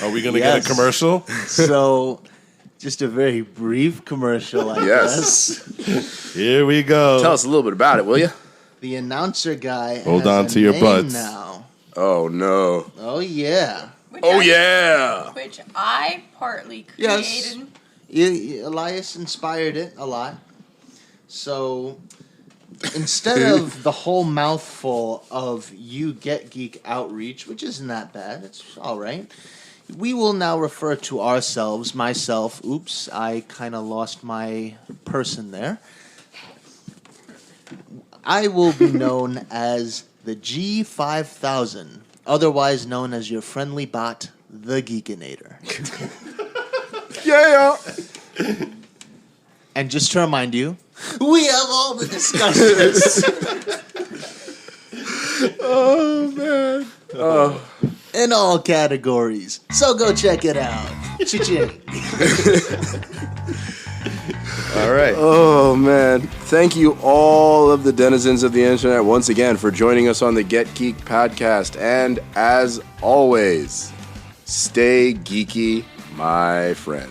Are we going to Yes. get a commercial? So, just a very brief commercial, I Yes. guess. Here we go. Tell us a little bit about it, will you? The announcer guy Hold has on a to your name butts. now. Oh, no. Oh, yeah. Oh, yeah. Which I partly Yes. created. Elias inspired it a lot. So instead of the whole mouthful of you Get Geek outreach, which isn't that bad, it's all right, we will now refer to ourselves, myself, oops, I kind of lost my person there. I will be known as the G5000, otherwise known as your friendly bot, the Geekinator. Yeah. And just to remind you, we have all the discussions Oh, man. in all categories. So go check it out. Cha-ching. All right. Oh, man. Thank you, all of the denizens of the internet, once again, for joining us on the Get Geek podcast. And as always, stay geeky, my friend.